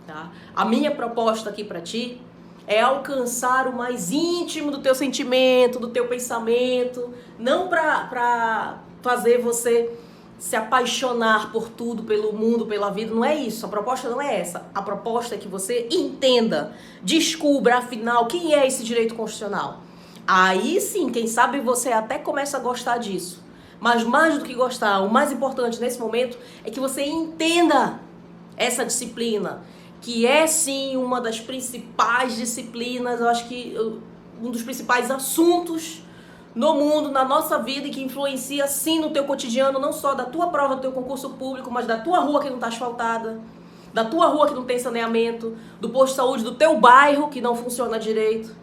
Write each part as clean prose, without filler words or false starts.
tá? A minha proposta aqui para ti é alcançar o mais íntimo do teu sentimento, do teu pensamento, não para fazer você se apaixonar por tudo, pelo mundo, pela vida, não é isso. A proposta não é essa. A proposta é que você entenda, descubra, afinal, quem é esse direito constitucional. Aí sim, quem sabe você até começa a gostar disso. Mas mais do que gostar, o mais importante nesse momento é que você entenda essa disciplina, que é sim uma das principais disciplinas, eu acho que um dos principais assuntos no mundo, na nossa vida, e que influencia sim no teu cotidiano, não só da tua prova do teu concurso público, mas da tua rua que não está asfaltada, da tua rua que não tem saneamento, do posto de saúde do teu bairro que não funciona direito.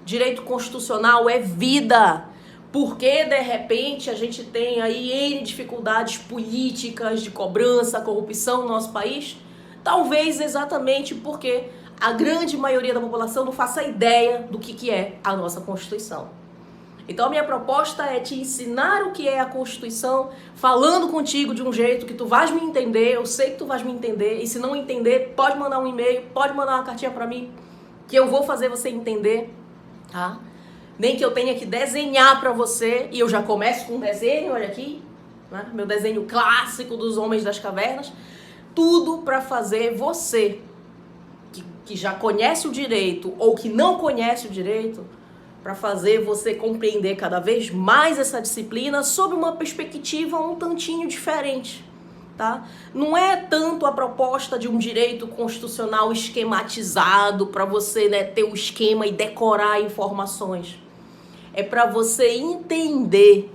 Direito constitucional é vida. Porque de repente a gente tem aí N dificuldades políticas, de cobrança, corrupção no nosso país? Talvez exatamente porque a grande maioria da população não faça ideia do que é a nossa Constituição. Então a minha proposta é te ensinar o que é a Constituição, falando contigo de um jeito que tu vais me entender, eu sei que tu vais me entender, e se não entender, pode mandar um e-mail, pode mandar uma cartinha pra mim, que eu vou fazer você entender, tá? Nem que eu tenha que desenhar pra você, e eu já começo com um desenho, olha aqui, né? Meu desenho clássico dos homens das cavernas, tudo pra fazer você, que já conhece o direito ou que não conhece o direito, para fazer você compreender cada vez mais essa disciplina sob uma perspectiva um tantinho diferente, tá? Não é tanto a proposta de um direito constitucional esquematizado para você, né, ter o esquema e decorar informações. É para você entender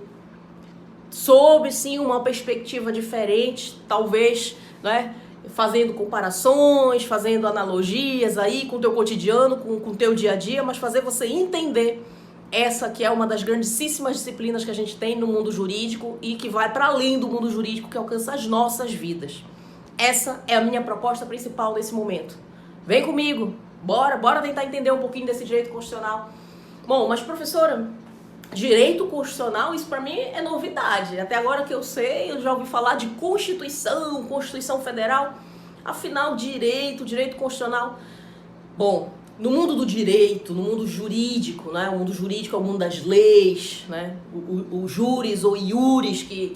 sob sim uma perspectiva diferente, talvez, né, fazendo comparações, fazendo analogias aí com o teu cotidiano, com o teu dia a dia, mas fazer você entender essa que é uma das grandíssimas disciplinas que a gente tem no mundo jurídico e que vai para além do mundo jurídico, que alcança as nossas vidas. Essa é a minha proposta principal nesse momento. Vem comigo, bora tentar entender um pouquinho desse direito constitucional. Bom, mas professora, direito constitucional, isso para mim é novidade. Até agora que eu sei, eu já ouvi falar de Constituição, Constituição Federal. Afinal, direito constitucional. Bom, no mundo do direito, no mundo jurídico, né? O mundo jurídico é o mundo das leis, né? O júris ou iuris, que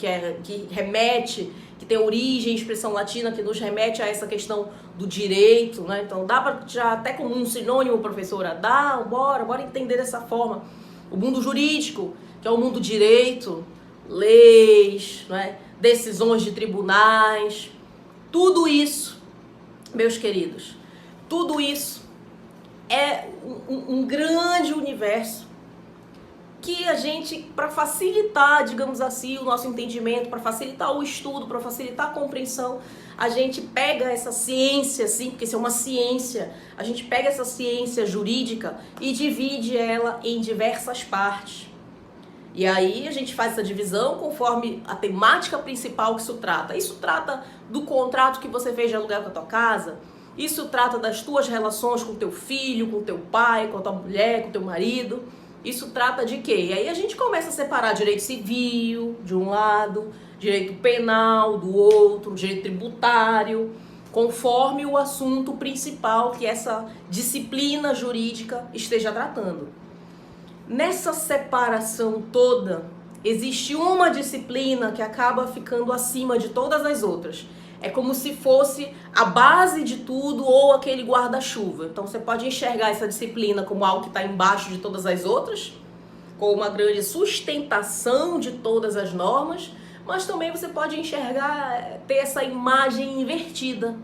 remete, que tem origem e expressão latina, que nos remete a essa questão do direito, né? Então dá para já até como um sinônimo, professora, bora entender dessa forma. O mundo jurídico, que é o mundo do direito, leis, né, decisões de tribunais, tudo isso, meus queridos, tudo isso é um grande universo que a gente, para facilitar, digamos assim, o nosso entendimento, para facilitar o estudo, para facilitar a compreensão, a gente pega essa ciência, assim, porque isso é uma ciência, a gente pega essa ciência jurídica e divide ela em diversas partes. E aí a gente faz essa divisão conforme a temática principal que isso trata. Isso trata do contrato que você fez de aluguel com a tua casa, isso trata das tuas relações com teu filho, com teu pai, com a tua mulher, com teu marido. Isso trata de quê? E aí a gente começa a separar direito civil de um lado, direito penal do outro, direito tributário, conforme o assunto principal que essa disciplina jurídica esteja tratando. Nessa separação toda, existe uma disciplina que acaba ficando acima de todas as outras. É como se fosse a base de tudo ou aquele guarda-chuva. Então você pode enxergar essa disciplina como algo que está embaixo de todas as outras, com uma grande sustentação de todas as normas, mas também você pode enxergar, ter essa imagem invertida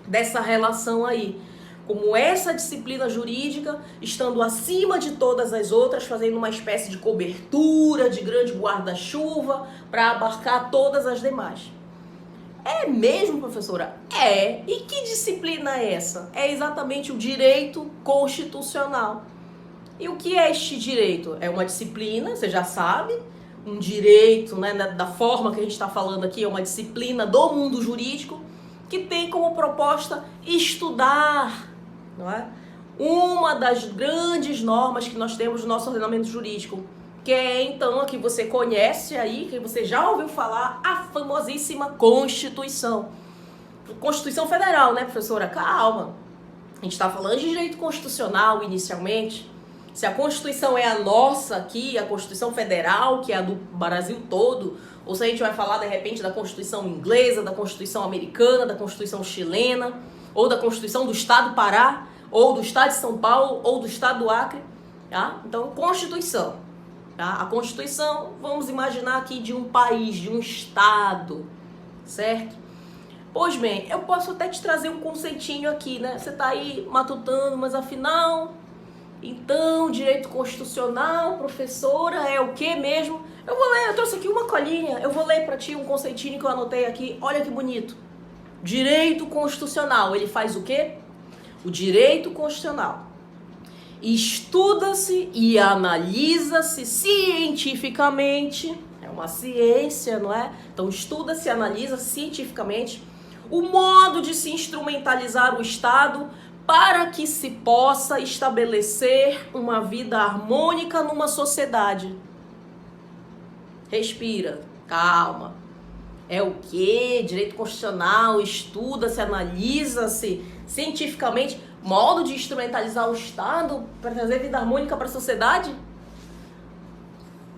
dessa relação aí. Como essa disciplina jurídica estando acima de todas as outras, fazendo uma espécie de cobertura, de grande guarda-chuva para abarcar todas as demais. É mesmo, professora? É. E que disciplina é essa? É exatamente o direito constitucional. E o que é este direito? É uma disciplina, você já sabe, um direito, né, da forma que a gente está falando aqui, é uma disciplina do mundo jurídico que tem como proposta estudar, não é? Uma das grandes normas que nós temos no nosso ordenamento jurídico, que é então a que você conhece aí, que você já ouviu falar, a famosíssima Constituição. Constituição Federal, né, professora? Calma. A gente está falando de direito constitucional inicialmente. Se a Constituição é a nossa aqui, a Constituição Federal, que é a do Brasil todo, ou se a gente vai falar, de repente, da Constituição inglesa, da Constituição americana, da Constituição chilena, ou da Constituição do Estado do Pará, ou do Estado de São Paulo, ou do Estado do Acre, tá? Então, Constituição. Tá? A Constituição, vamos imaginar aqui, de um país, de um Estado, certo? Pois bem, eu posso até te trazer um conceitinho aqui, né? Você tá aí matutando, mas afinal... Então, direito constitucional, professora, é o que mesmo? Eu vou ler, eu trouxe aqui uma colinha, eu vou ler para ti um conceitinho que eu anotei aqui. Olha que bonito. Direito constitucional, ele faz o quê? O direito constitucional estuda-se e analisa-se cientificamente, é uma ciência, não é? Então, estuda-se e analisa cientificamente o modo de se instrumentalizar o Estado para que se possa estabelecer uma vida harmônica numa sociedade. Respira, calma. É o quê? Direito constitucional, estuda-se, analisa-se cientificamente, modo de instrumentalizar o Estado para trazer vida harmônica para a sociedade?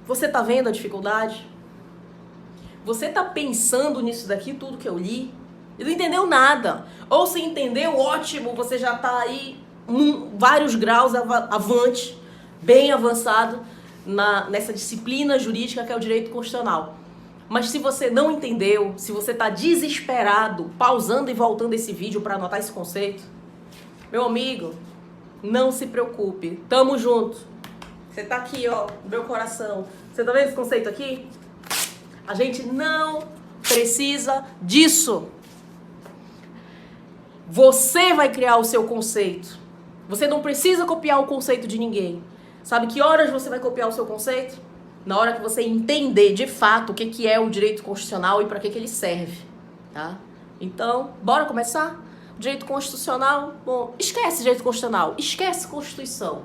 Você está vendo a dificuldade? Você está pensando nisso daqui, tudo que eu li? E não entendeu nada. Ou se entendeu, ótimo, você já está aí vários graus avante, bem avançado nessa disciplina jurídica que é o direito constitucional. Mas se você não entendeu, se você está desesperado, pausando e voltando esse vídeo para anotar esse conceito, meu amigo, não se preocupe, tamo junto. Você tá aqui, ó, no meu coração. Você tá vendo esse conceito aqui? A gente não precisa disso. Você vai criar o seu conceito. Você não precisa copiar o conceito de ninguém. Sabe que horas você vai copiar o seu conceito? Na hora que você entender de fato o que é o direito constitucional e para que ele serve, tá? Então, bora começar? Direito constitucional, bom, esquece direito constitucional, esquece Constituição.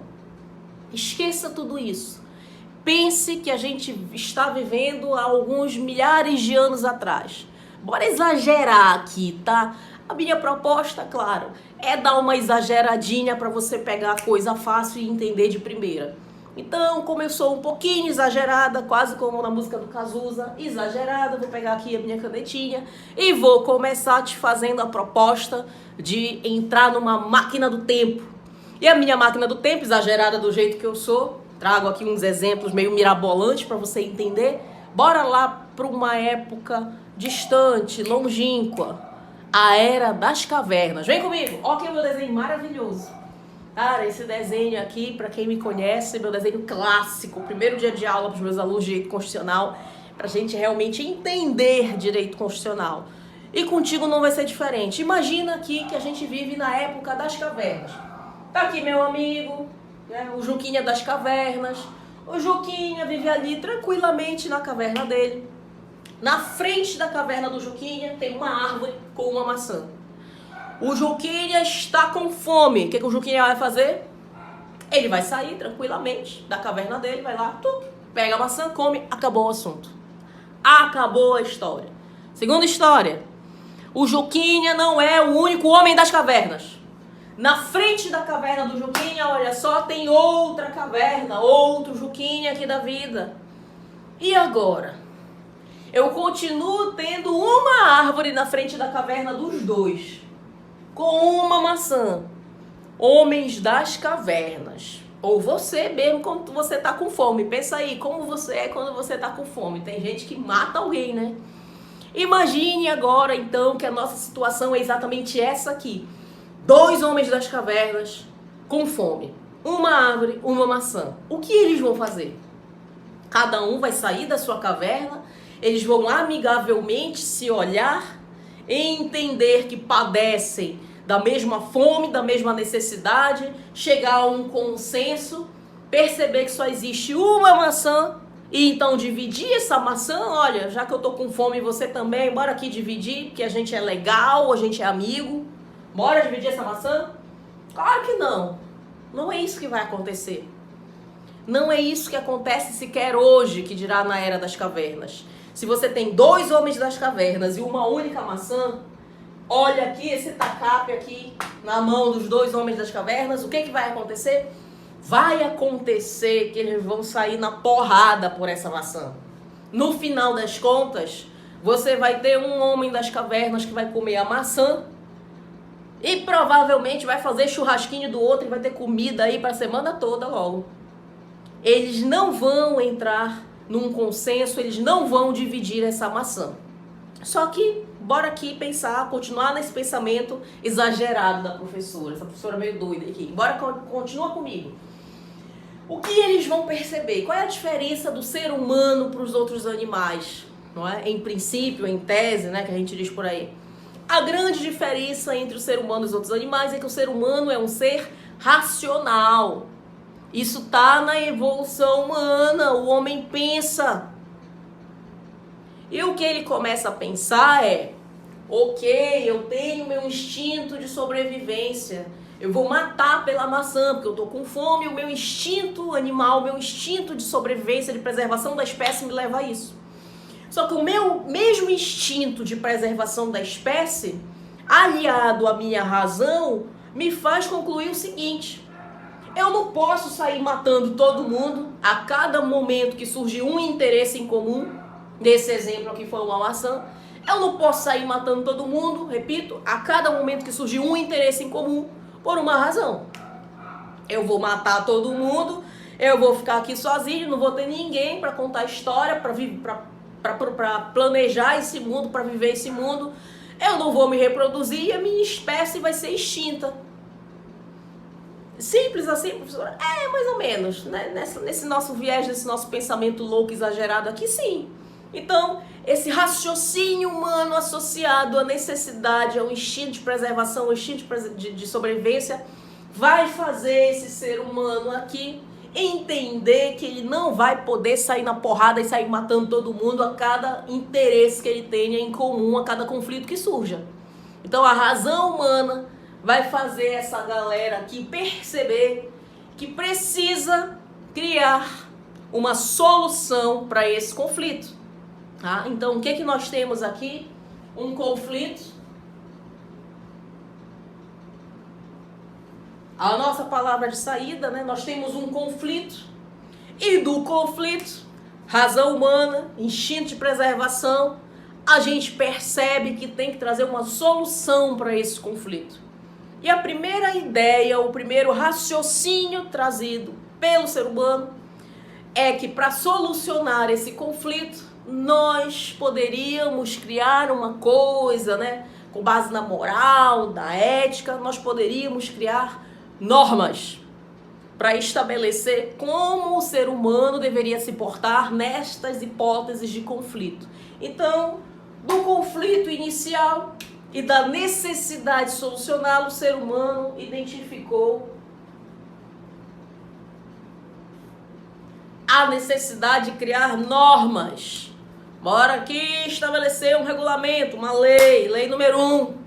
Esqueça tudo isso. Pense que a gente está vivendo há alguns milhares de anos atrás. Bora exagerar aqui, tá? A minha proposta, claro, é dar uma exageradinha para você pegar a coisa fácil e entender de primeira. Então, como eu sou um pouquinho exagerada, quase como na música do Cazuza, exagerada, vou pegar aqui a minha canetinha e vou começar te fazendo a proposta de entrar numa máquina do tempo. E a minha máquina do tempo, exagerada do jeito que eu sou, trago aqui uns exemplos meio mirabolantes para você entender. Bora lá para uma época distante, longínqua, a Era das Cavernas. Vem comigo, olha aqui o meu desenho maravilhoso. Cara, esse desenho aqui, para quem me conhece, meu desenho clássico, o primeiro dia de aula para os meus alunos de direito constitucional, para a gente realmente entender direito constitucional. E contigo não vai ser diferente. Imagina aqui que a gente vive na época das cavernas. Tá aqui meu amigo, né, o Juquinha das cavernas. O Juquinha vive ali tranquilamente na caverna dele. Na frente da caverna do Juquinha tem uma árvore com uma maçã. O Juquinha está com fome. O que o Juquinha vai fazer? Ele vai sair tranquilamente da caverna dele, vai lá, pega a maçã, come, acabou o assunto. Acabou a história. Segunda história. O Juquinha não é o único homem das cavernas. Na frente da caverna do Juquinha, olha só, tem outra caverna, outro Juquinha aqui da vida. E agora? Eu continuo tendo uma árvore na frente da caverna dos dois, com uma maçã. Homens das cavernas. Ou você mesmo quando você tá com fome. Pensa aí, como você é quando você tá com fome. Tem gente que mata alguém, né? Imagine agora, então, que a nossa situação é exatamente essa aqui. 2 homens das cavernas com fome. Uma árvore, uma maçã. O que eles vão fazer? Cada um vai sair da sua caverna. Eles vão amigavelmente se olhar e entender que padecem da mesma fome, da mesma necessidade, chegar a um consenso, perceber que só existe uma maçã e então dividir essa maçã. Olha, já que eu tô com fome e você também, bora aqui dividir, porque a gente é legal, a gente é amigo. Bora dividir essa maçã? Claro que não. Não é isso que vai acontecer. Não é isso que acontece sequer hoje, que dirá na Era das Cavernas. Se você tem 2 homens das cavernas e uma única maçã, olha aqui esse tacape aqui na mão dos dois homens das cavernas, o que vai acontecer? Vai acontecer que eles vão sair na porrada por essa maçã. No final das contas, você vai ter um homem das cavernas que vai comer a maçã e provavelmente vai fazer churrasquinho do outro e vai ter comida aí para a semana toda logo. Eles não vão entrar num consenso, eles não vão dividir essa maçã. Só que, bora aqui pensar, continuar nesse pensamento exagerado da professora. Essa professora meio doida aqui. Bora, continua comigo. O que eles vão perceber? Qual é a diferença do ser humano para os outros animais? Não é? Em princípio, em tese, né, que a gente diz por aí. A grande diferença entre o ser humano e os outros animais é que o ser humano é um ser racional. Isso está na evolução humana. O homem pensa. E o que ele começa a pensar é: ok, eu tenho meu instinto de sobrevivência. Eu vou matar pela maçã, porque eu tô com fome. O meu instinto animal, meu instinto de sobrevivência, de preservação da espécie me leva a isso. Só que o meu mesmo instinto de preservação da espécie, aliado à minha razão, me faz concluir o seguinte: eu não posso sair matando todo mundo a cada momento que surge um interesse em comum. Nesse exemplo aqui foi uma maçã. Eu não posso sair matando todo mundo, repito, a cada momento que surge um interesse em comum, por uma razão. Eu vou matar todo mundo, eu vou ficar aqui sozinho, não vou ter ninguém para contar história, para planejar esse mundo, para viver esse mundo. Eu não vou me reproduzir e a minha espécie vai ser extinta. Simples assim, professora? É, mais ou menos, né? Nesse nosso viés, nesse nosso pensamento louco, exagerado aqui, sim. Então, esse raciocínio humano associado à necessidade, ao instinto de preservação, ao instinto de sobrevivência, vai fazer esse ser humano aqui entender que ele não vai poder sair na porrada e sair matando todo mundo a cada interesse que ele tenha em comum, a cada conflito que surja. Então, a razão humana vai fazer essa galera aqui perceber que precisa criar uma solução para esse conflito. Tá? Então, o que nós temos aqui? Um conflito. A nossa palavra de saída, né? Nós temos um conflito. E do conflito, razão humana, instinto de preservação, a gente percebe que tem que trazer uma solução para esse conflito. E a primeira ideia, o primeiro raciocínio trazido pelo ser humano é que para solucionar esse conflito, nós poderíamos criar uma coisa, né? Com base na moral, da ética, nós poderíamos criar normas para estabelecer como o ser humano deveria se portar nestas hipóteses de conflito. Então, do conflito inicial e da necessidade de solucioná-lo, o ser humano identificou a necessidade de criar normas. Bora aqui estabelecer um regulamento, uma lei, lei número 1.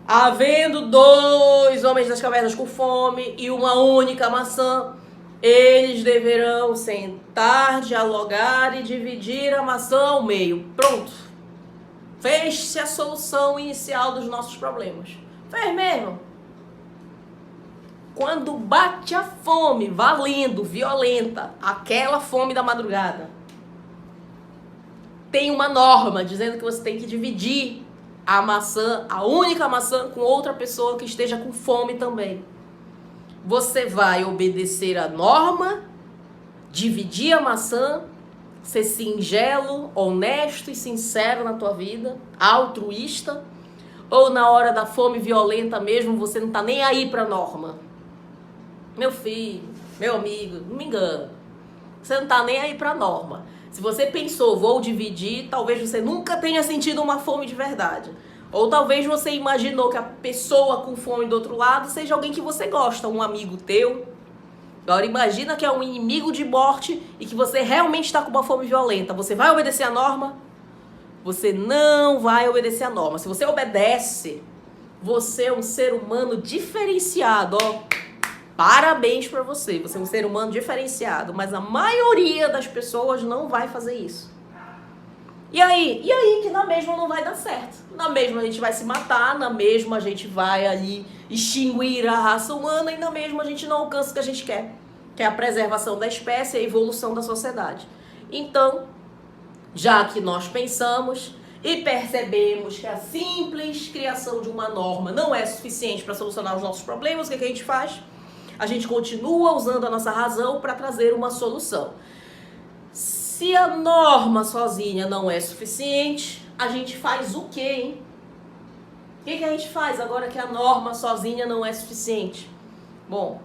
Havendo 2 homens das cavernas com fome e uma única maçã, eles deverão sentar, dialogar e dividir a maçã ao meio. Pronto. Fez-se a solução inicial dos nossos problemas. Fez mesmo. Quando bate a fome, valendo, violenta, aquela fome da madrugada, tem uma norma dizendo que você tem que dividir a maçã, a única maçã, com outra pessoa que esteja com fome também. Você vai obedecer a norma, dividir a maçã, ser singelo, honesto e sincero na tua vida, altruísta, ou na hora da fome violenta mesmo, você não tá nem aí pra norma. Meu filho, meu amigo, não me engana. Você não tá nem aí pra norma. Se você pensou, vou dividir, talvez você nunca tenha sentido uma fome de verdade. Ou talvez você imaginou que a pessoa com fome do outro lado seja alguém que você gosta, um amigo teu. Agora imagina que é um inimigo de morte e que você realmente está com uma fome violenta. Você vai obedecer a norma? Você não vai obedecer a norma. Se você obedece, você é um ser humano diferenciado, ó. Parabéns pra você, você é um ser humano diferenciado, mas a maioria das pessoas não vai fazer isso. E aí que na mesma não vai dar certo. Na mesma a gente vai se matar, na mesma a gente vai ali extinguir a raça humana e na mesma a gente não alcança o que a gente quer, que é a preservação da espécie e a evolução da sociedade. Então, já que nós pensamos e percebemos que a simples criação de uma norma não é suficiente para solucionar os nossos problemas, o que a gente faz? A gente continua usando a nossa razão para trazer uma solução. Se a norma sozinha não é suficiente, a gente faz o quê, hein? O que a gente faz agora que a norma sozinha não é suficiente? Bom,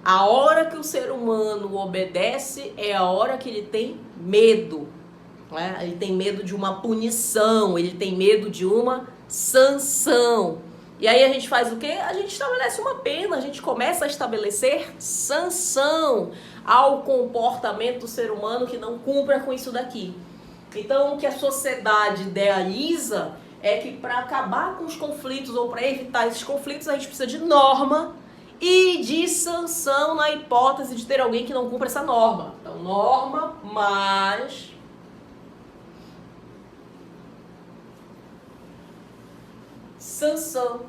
a hora que o ser humano obedece é a hora que ele tem medo. Né? Ele tem medo de uma punição, ele tem medo de uma sanção. E aí a gente faz o quê? A gente estabelece uma pena, a gente começa a estabelecer sanção ao comportamento do ser humano que não cumpra com isso daqui. Então o que a sociedade idealiza é que para acabar com os conflitos ou para evitar esses conflitos a gente precisa de norma e de sanção na hipótese de ter alguém que não cumpra essa norma. Então norma mais sanção.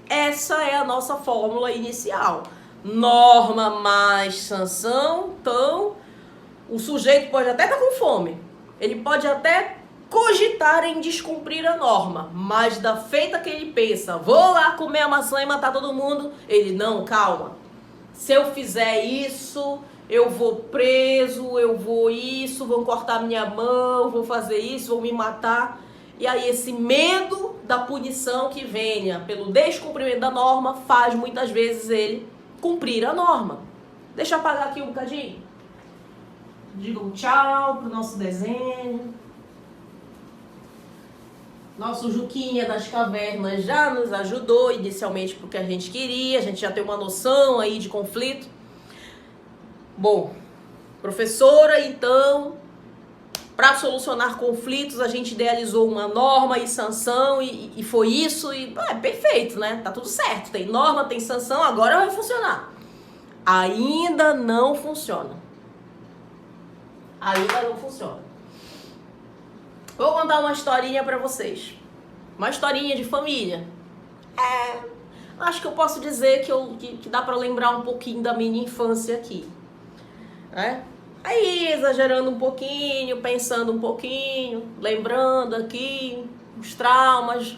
Essa é a nossa fórmula inicial. Norma mais sanção. Então, o sujeito pode até estar com fome. Ele pode até cogitar em descumprir a norma. Mas da feita que ele pensa, vou lá comer a maçã e matar todo mundo. Ele, não, calma. Se eu fizer isso, eu vou preso, eu vou isso, vão cortar minha mão, vou fazer isso, vão me matar. E aí esse medo da punição que venha pelo descumprimento da norma faz muitas vezes ele cumprir a norma. Deixa eu apagar aqui um bocadinho. Diga um tchau pro nosso desenho. Nosso Juquinha das Cavernas já nos ajudou inicialmente porque a gente queria, a gente já tem uma noção aí de conflito. Bom, professora, então, para solucionar conflitos, a gente idealizou uma norma e sanção e foi isso e é perfeito, né? Tá tudo certo. Tem norma, tem sanção, agora vai funcionar. Ainda não funciona. Ainda não funciona. Vou contar uma historinha para vocês. Uma historinha de família. Acho que eu posso dizer que dá para lembrar um pouquinho da minha infância aqui. Aí, exagerando um pouquinho, pensando um pouquinho, lembrando aqui os traumas.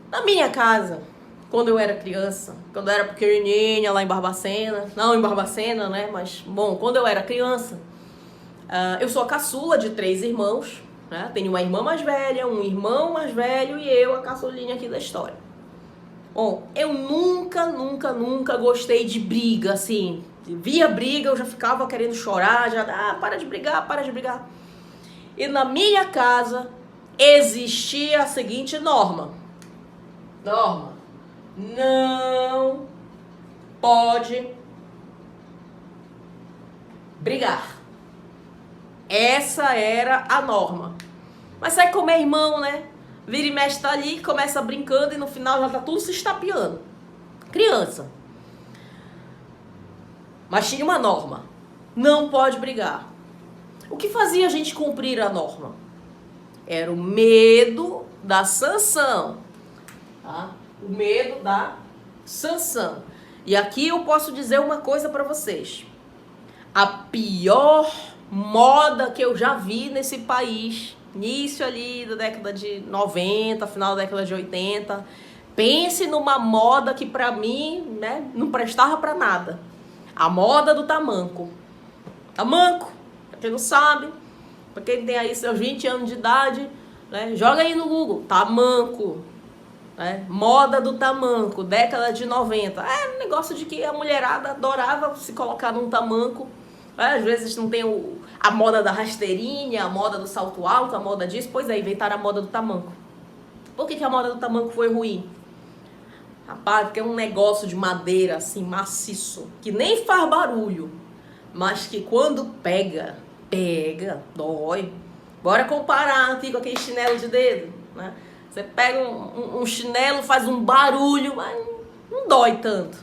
Na minha casa, quando eu era criança, quando eu era pequenininha lá em Barbacena, não em Barbacena, né, mas, bom, quando eu era criança, eu sou a caçula de 3 irmãos, né, tenho uma irmã mais velha, um irmão mais velho e eu, a caçulinha aqui da história. Bom, eu nunca gostei de briga, assim. Via briga, eu já ficava querendo chorar, para de brigar. E na minha casa existia a seguinte norma. Não pode brigar. Essa era a norma. Mas sabe como é irmão, né? Vira e mexe tá ali, começa brincando e no final já tá tudo se estapeando. Criança. Mas tinha uma norma. Não pode brigar. O que fazia a gente cumprir a norma? Era o medo da sanção. Tá? O medo da sanção. E aqui eu posso dizer uma coisa para vocês. A pior moda que eu já vi nesse país, início ali da década de 90, final da década de 80, pense numa moda que pra mim, né, não prestava pra nada. A moda do tamanco. Tamanco, pra quem não sabe, pra quem tem aí seus 20 anos de idade, né, joga aí no Google, tamanco. Moda do tamanco, década de 90. É um negócio de que a mulherada adorava se colocar num tamanco. Às vezes não tem a moda da rasteirinha, a moda do salto alto, a moda disso. Pois é, inventaram a moda do tamanco. Por que a moda do tamanco foi ruim? Rapaz, porque é um negócio de madeira assim, maciço, que nem faz barulho, mas que quando pega, dói. Bora comparar aqui com aquele chinelo de dedo, né? Você pega um chinelo, faz um barulho, mas não dói tanto.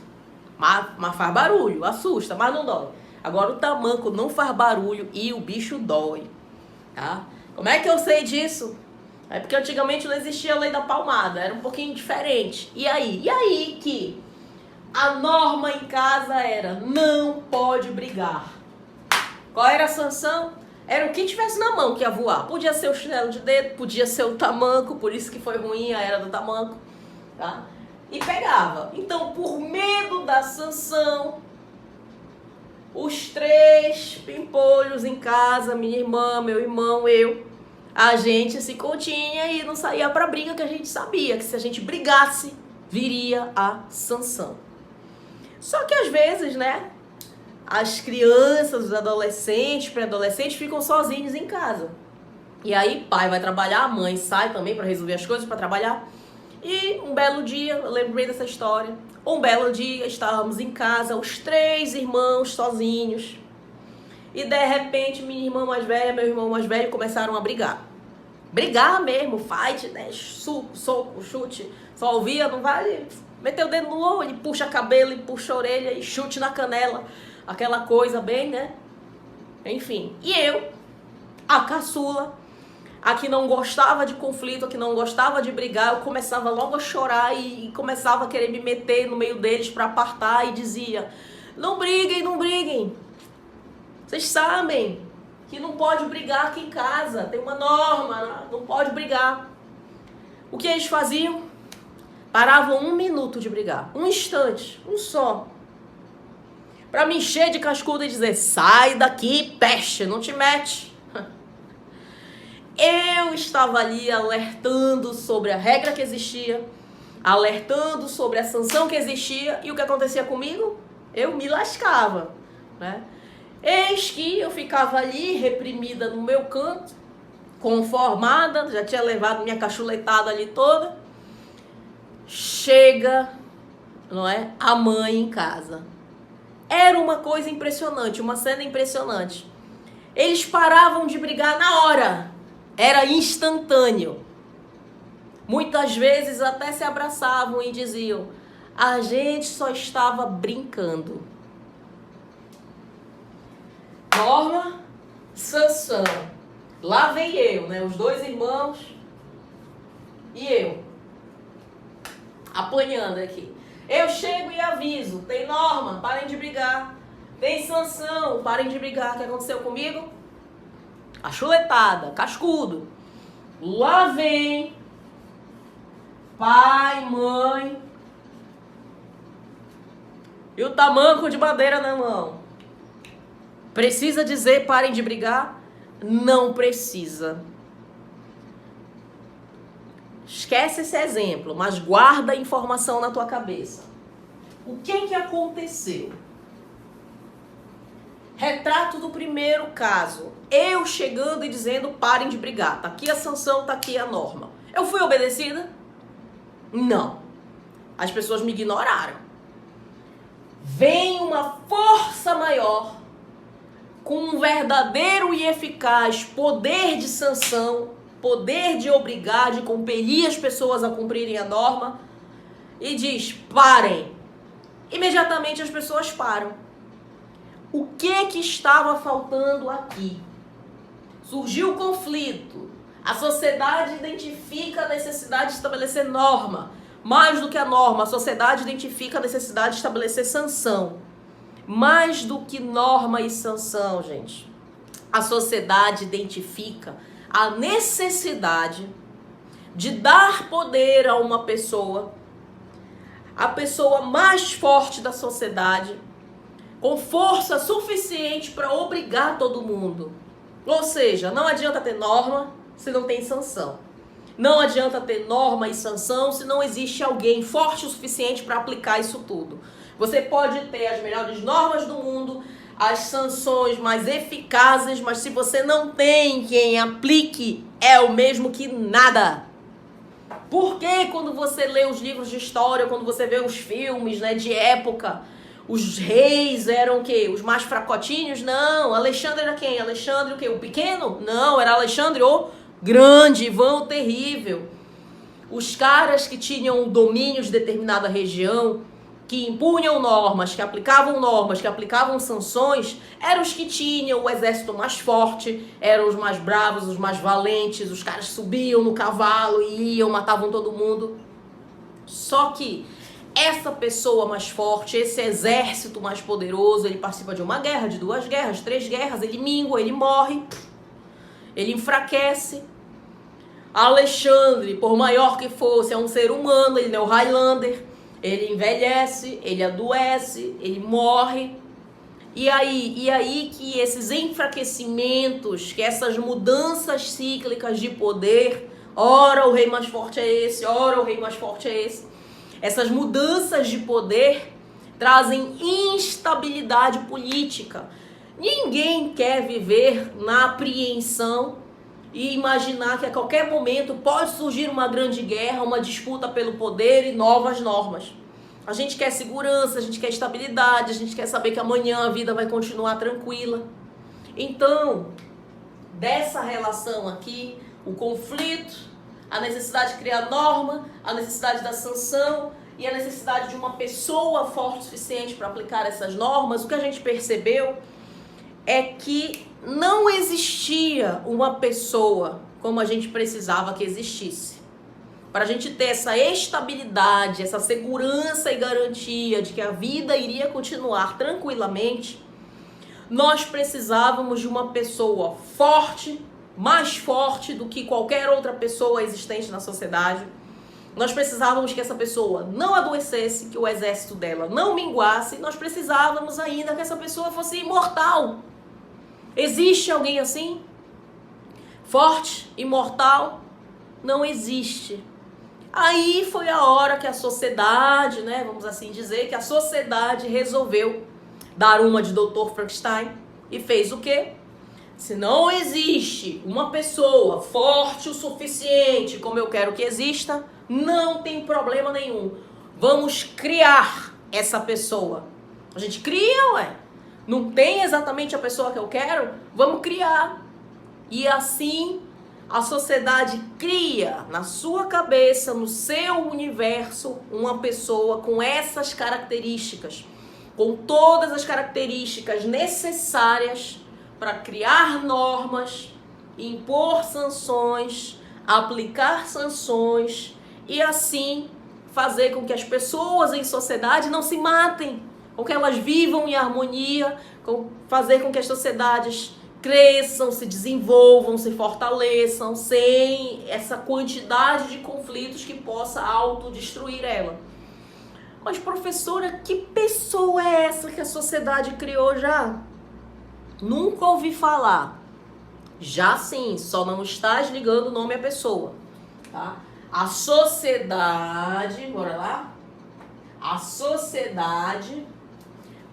Mas faz barulho, assusta, mas não dói. Agora o tamanco não faz barulho e o bicho dói, tá? Como é que eu sei disso? É porque antigamente não existia a lei da palmada, era um pouquinho diferente. E aí? E aí que a norma em casa era, não pode brigar. Qual era a sanção? Era o que tivesse na mão que ia voar. Podia ser o chinelo de dedo, podia ser o tamanco, por isso que foi ruim a era do tamanco, tá? E pegava. Então, por medo da sanção, os 3 pimpolhos em casa, minha irmã, meu irmão, eu, a gente se continha e não saía pra briga, que a gente sabia que se a gente brigasse, viria a sanção. Só que às vezes, né, as crianças, os adolescentes, pré-adolescentes ficam sozinhos em casa. E aí pai vai trabalhar, a mãe sai também para resolver as coisas, para trabalhar. E um belo dia, eu lembrei dessa história, um belo dia estávamos em casa, os 3 irmãos sozinhos. E de repente minha irmã mais velha, meu irmão mais velho começaram a brigar. Brigar mesmo, fight, né? Soco, chute. Só ouvia, não vale. Meteu o dedo no olho, puxa cabelo, puxa a orelha e chute na canela. Aquela coisa bem, né? Enfim. E eu, a caçula, a que não gostava de conflito, a que não gostava de brigar, eu começava logo a chorar e começava a querer me meter no meio deles para apartar e dizia, não briguem, não briguem. Vocês sabem que não pode brigar aqui em casa, tem uma norma, não pode brigar. O que eles faziam? Paravam 1 minuto de brigar, um instante, um só. Pra me encher de cascudo e dizer, sai daqui, peste, não te mete. Eu estava ali alertando sobre a regra que existia, alertando sobre a sanção que existia, e o que acontecia comigo? Eu me lascava, né? Eis que eu ficava ali, reprimida no meu canto, conformada, já tinha levado minha cachuletada ali toda. Chega, não é? A mãe em casa. Era uma coisa impressionante, uma cena impressionante. Eles paravam de brigar na hora. Era instantâneo. Muitas vezes até se abraçavam e diziam, a gente só estava brincando. Norma, sanção. Lá vem eu, né? Os 2 irmãos e eu. Apanhando aqui. Eu chego e aviso, tem norma, parem de brigar. Tem sanção, parem de brigar. O que aconteceu comigo? A chuletada, cascudo. Lá vem pai, mãe e o tamanco de madeira na mão. Precisa dizer parem de brigar? Não precisa. Esquece esse exemplo, mas guarda a informação na tua cabeça. O que aconteceu? Retrato do primeiro caso. Eu chegando e dizendo, parem de brigar. Tá aqui a sanção, tá aqui a norma. Eu fui obedecida? Não. As pessoas me ignoraram. Vem uma força maior, com um verdadeiro e eficaz poder de sanção, poder de obrigar, de compelir as pessoas a cumprirem a norma, e diz, parem. Imediatamente as pessoas param. O que estava faltando aqui? Surgiu o conflito. A sociedade identifica a necessidade de estabelecer norma. Mais do que a norma, a sociedade identifica a necessidade de estabelecer sanção. Mais do que norma e sanção, gente. A sociedade identifica a necessidade de dar poder a uma pessoa, a pessoa mais forte da sociedade, com força suficiente para obrigar todo mundo. Ou seja, não adianta ter norma se não tem sanção. Não adianta ter norma e sanção se não existe alguém forte o suficiente para aplicar isso tudo. Você pode ter as melhores normas do mundo, as sanções mais eficazes, mas se você não tem quem aplique, é o mesmo que nada. Por que quando você lê os livros de história, quando você vê os filmes, né, de época, os reis eram o quê? Os mais fracotinhos? Não. Alexandre era quem? Alexandre o quê? O pequeno? Não, era Alexandre o grande, Ivan o terrível. Os caras que tinham domínios de determinada região, que impunham normas, que aplicavam sanções, eram os que tinham o exército mais forte, eram os mais bravos, os mais valentes, os caras subiam no cavalo e iam, matavam todo mundo. Só que essa pessoa mais forte, esse exército mais poderoso, ele participa de uma guerra, de 2 guerras, 3 guerras, ele mingua, ele morre, ele enfraquece. Alexandre, por maior que fosse, é um ser humano, ele não é o Highlander. Ele envelhece, ele adoece, ele morre. E aí que esses enfraquecimentos, que essas mudanças cíclicas de poder, ora o rei mais forte é esse, ora o rei mais forte é esse. Essas mudanças de poder trazem instabilidade política. Ninguém quer viver na apreensão e imaginar que a qualquer momento pode surgir uma grande guerra, uma disputa pelo poder e novas normas. A gente quer segurança, a gente quer estabilidade, a gente quer saber que amanhã a vida vai continuar tranquila. Então, dessa relação aqui, o conflito, a necessidade de criar norma, a necessidade da sanção e a necessidade de uma pessoa forte o suficiente para aplicar essas normas, o que a gente percebeu é que não existia uma pessoa como a gente precisava que existisse. Para a gente ter essa estabilidade, essa segurança e garantia de que a vida iria continuar tranquilamente, nós precisávamos de uma pessoa forte, mais forte do que qualquer outra pessoa existente na sociedade. Nós precisávamos que essa pessoa não adoecesse, que o exército dela não minguasse. Nós precisávamos ainda que essa pessoa fosse imortal. Existe alguém assim? Forte, imortal? Não existe. Aí foi a hora que a sociedade, né, vamos assim dizer, que a sociedade resolveu dar uma de Dr. Frankenstein e fez o quê? Se não existe uma pessoa forte o suficiente como eu quero que exista, não tem problema nenhum. Vamos criar essa pessoa. A gente cria, ué. Não tem exatamente a pessoa que eu quero? Vamos criar. E assim a sociedade cria na sua cabeça, no seu universo, uma pessoa com essas características, com todas as características necessárias para criar normas, impor sanções, aplicar sanções e assim fazer com que as pessoas em sociedade não se matem, com que elas vivam em harmonia, fazer com que as sociedades cresçam, se desenvolvam, se fortaleçam, sem essa quantidade de conflitos que possa autodestruir ela. Mas, professora, que pessoa é essa que a sociedade criou já? Nunca ouvi falar. Já sim, só não estás ligando o nome à pessoa, tá? A sociedade, bora lá? A sociedade,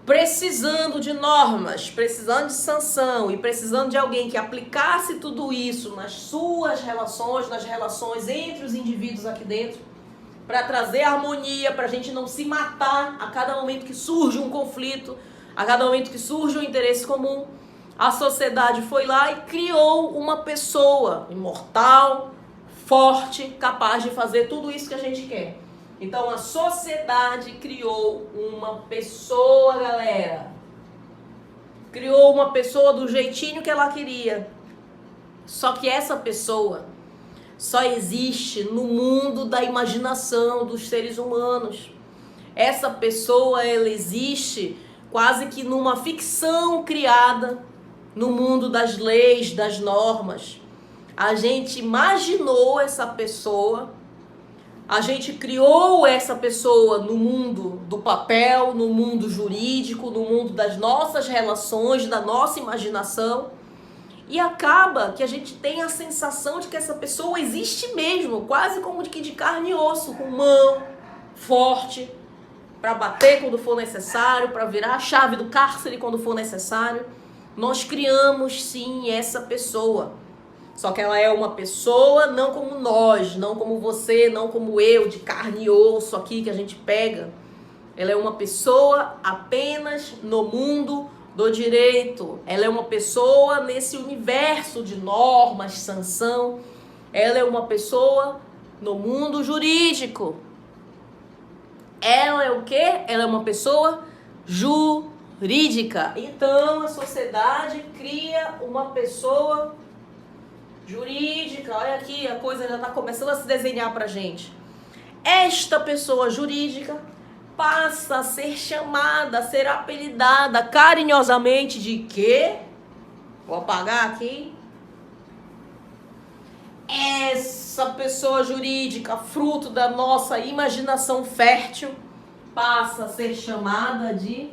precisando de normas, precisando de sanção e precisando de alguém que aplicasse tudo isso nas suas relações, nas relações entre os indivíduos aqui dentro, para trazer harmonia, para a gente não se matar a cada momento que surge um conflito, a cada momento que surge um interesse comum. A sociedade foi lá e criou uma pessoa imortal, forte, capaz de fazer tudo isso que a gente quer. Então a sociedade criou uma pessoa, galera. Criou uma pessoa do jeitinho que ela queria. Só que essa pessoa só existe no mundo da imaginação dos seres humanos. Essa pessoa, ela existe quase que numa ficção criada no mundo das leis, das normas. A gente imaginou essa pessoa, a gente criou essa pessoa no mundo do papel, no mundo jurídico, no mundo das nossas relações, da nossa imaginação. E acaba que a gente tem a sensação de que essa pessoa existe mesmo, quase como de carne e osso, com mão forte, para bater quando for necessário, para virar a chave do cárcere quando for necessário. Nós criamos sim essa pessoa. Só que ela é uma pessoa não como nós, não como você, não como eu, de carne e osso aqui que a gente pega. Ela é uma pessoa apenas no mundo do direito. Ela é uma pessoa nesse universo de normas, sanção. Ela é uma pessoa no mundo jurídico. Ela é o quê? Ela é uma pessoa jurídica. Então, a sociedade cria uma pessoa jurídica. Olha aqui, a coisa já está começando a se desenhar pra gente. Esta pessoa jurídica passa a ser chamada, a ser apelidada carinhosamente de quê? Vou apagar aqui. Essa pessoa jurídica, fruto da nossa imaginação fértil, passa a ser chamada de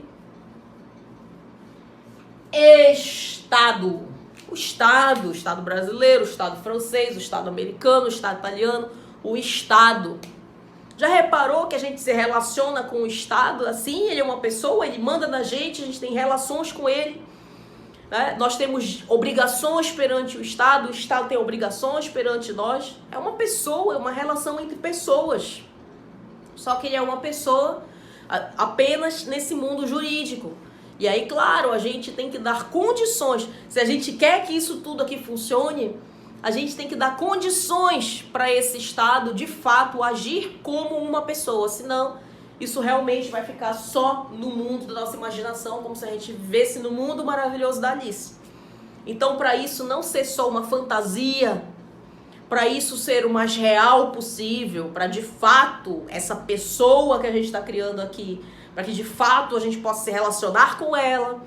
Estado. O Estado brasileiro, o Estado francês, o Estado americano, o Estado italiano, o Estado. Já reparou que a gente se relaciona com o Estado assim? Ele é uma pessoa, ele manda na gente, a gente tem relações com ele. Né? Nós temos obrigações perante o Estado tem obrigações perante nós. É uma pessoa, é uma relação entre pessoas. Só que ele é uma pessoa apenas nesse mundo jurídico. E aí, claro, a gente tem que dar condições. Se a gente quer que isso tudo aqui funcione, a gente tem que dar condições para esse Estado, de fato, agir como uma pessoa. Senão, isso realmente vai ficar só no mundo da nossa imaginação, como se a gente vivesse no mundo maravilhoso da Alice. Então, para isso não ser só uma fantasia, para isso ser o mais real possível, para de fato essa pessoa que a gente está criando aqui, para que de fato a gente possa se relacionar com ela,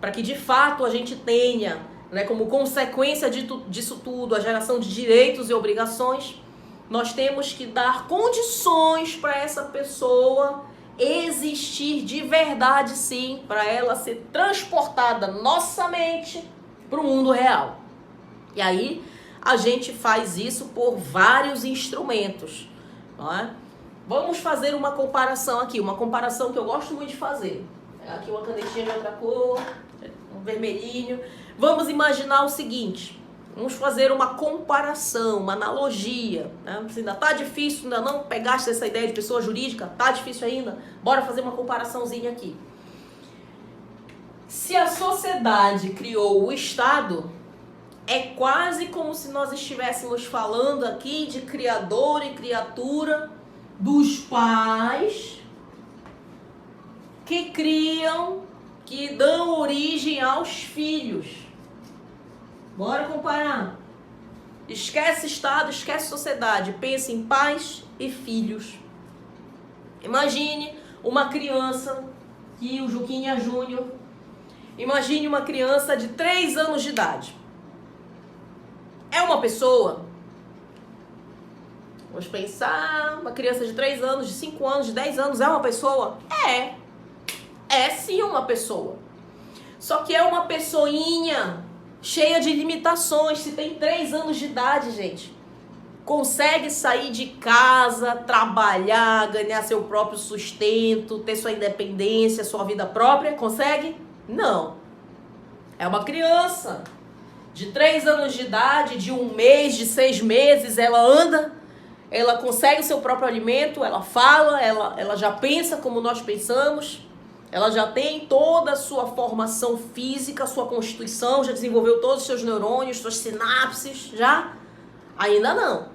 para que de fato a gente tenha, né, como consequência disso tudo, a geração de direitos e obrigações, nós temos que dar condições para essa pessoa existir de verdade, sim, para ela ser transportada nossa mente para o mundo real. E aí a gente faz isso por vários instrumentos, não é? Vamos fazer uma comparação aqui, uma comparação que eu gosto muito de fazer. Aqui uma canetinha de outra cor, um vermelhinho. Vamos imaginar o seguinte, vamos fazer uma comparação, uma analogia. Né? Se ainda tá difícil, ainda não pegaste essa ideia de pessoa jurídica, tá difícil ainda? Bora fazer uma comparaçãozinha aqui. Se a sociedade criou o Estado, é quase como se nós estivéssemos falando aqui de criador e criatura, dos pais que criam, que dão origem aos filhos. Bora comparar. Esquece Estado, esquece sociedade. Pense em pais e filhos. Imagine uma criança, que o Juquinha Júnior, imagine uma criança de 3 anos de idade. É uma pessoa? Vamos pensar, uma criança de 3 anos, de 5 anos, de 10 anos, é uma pessoa? É sim uma pessoa. Só que é uma pessoinha cheia de limitações. Se tem 3 anos de idade, gente, consegue sair de casa, trabalhar, ganhar seu próprio sustento, ter sua independência, sua vida própria? Consegue? Não. É uma criança de 3 anos de idade, de 1 mês, de 6 meses, ela anda, ela consegue o seu próprio alimento, ela fala, ela já pensa como nós pensamos, ela já tem toda a sua formação física, sua constituição, já desenvolveu todos os seus neurônios, suas sinapses, já? Ainda não.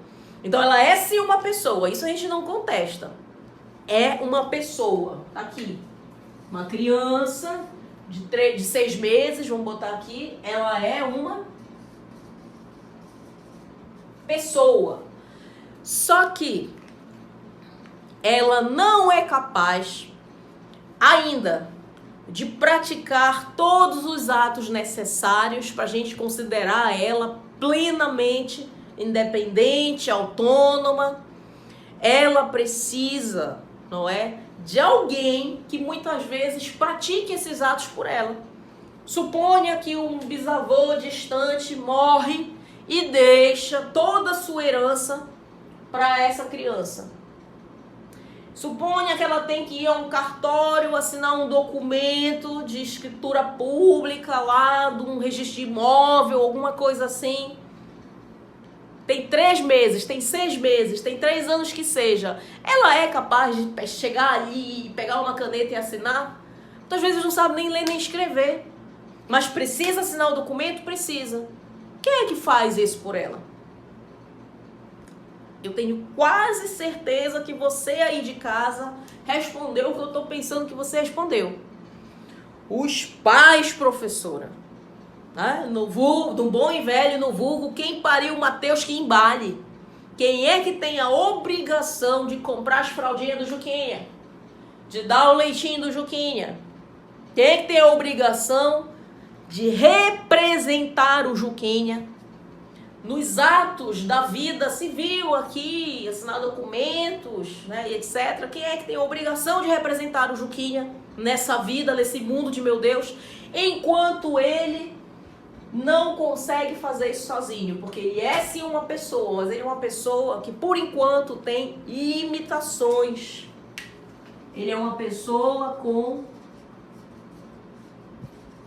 Então ela é sim uma pessoa, isso a gente não contesta. É uma pessoa, tá aqui, uma criança de 6 meses, vamos botar aqui, ela é uma pessoa. Só que ela não é capaz ainda de praticar todos os atos necessários para a gente considerar ela plenamente independente, autônoma. Ela precisa, não é, de alguém que muitas vezes pratique esses atos por ela. Suponha que um bisavô distante morre e deixa toda a sua herança para essa criança. Suponha que ela tem que ir a um cartório, assinar um documento de escritura pública lá, de um registro de imóvel, alguma coisa assim. Tem 3 meses, tem 6 meses, tem 3 anos que seja. Ela é capaz de chegar ali, pegar uma caneta e assinar? Muitas vezes não sabe nem ler nem escrever. Mas precisa assinar o documento? Precisa. Quem é que faz isso por ela? Eu tenho quase certeza que você aí de casa respondeu o que eu estou pensando que você respondeu. Os pais, professora. Né? No bom e velho, no vulgo, quem pariu Mateus que embale. Quem é que tem a obrigação de comprar as fraldinhas do Juquinha? De dar o leitinho do Juquinha? Quem é que tem a obrigação de representar o Juquinha nos atos da vida civil aqui, assinar documentos, né, e etc. Quem é que tem a obrigação de representar o Juquinha nessa vida, nesse mundo de meu Deus, enquanto ele não consegue fazer isso sozinho? Porque ele é sim uma pessoa, mas ele é uma pessoa que por enquanto tem limitações. Ele é uma pessoa com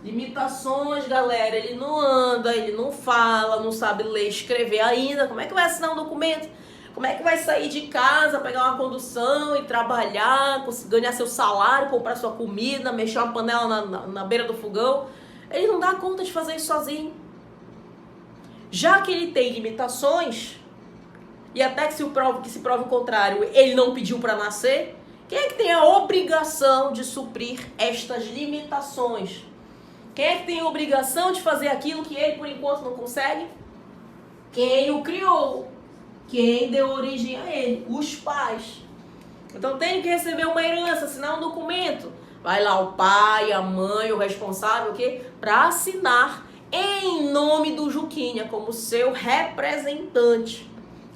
limitações, galera. Ele não anda, ele não fala, não sabe ler e escrever ainda. Como é que vai assinar um documento? Como é que vai sair de casa, pegar uma condução e trabalhar, ganhar seu salário, comprar sua comida, mexer uma panela na beira do fogão? Ele não dá conta de fazer isso sozinho. Já que ele tem limitações, e até que se prove o contrário, ele não pediu para nascer, quem é que tem a obrigação de suprir estas limitações? Quem é que tem a obrigação de fazer aquilo que ele, por enquanto, não consegue? Quem o criou. Quem deu origem a ele? Os pais. Então tem que receber uma herança, assinar um documento. Vai lá o pai, a mãe, o responsável, o quê? Para assinar em nome do Juquinha, como seu representante.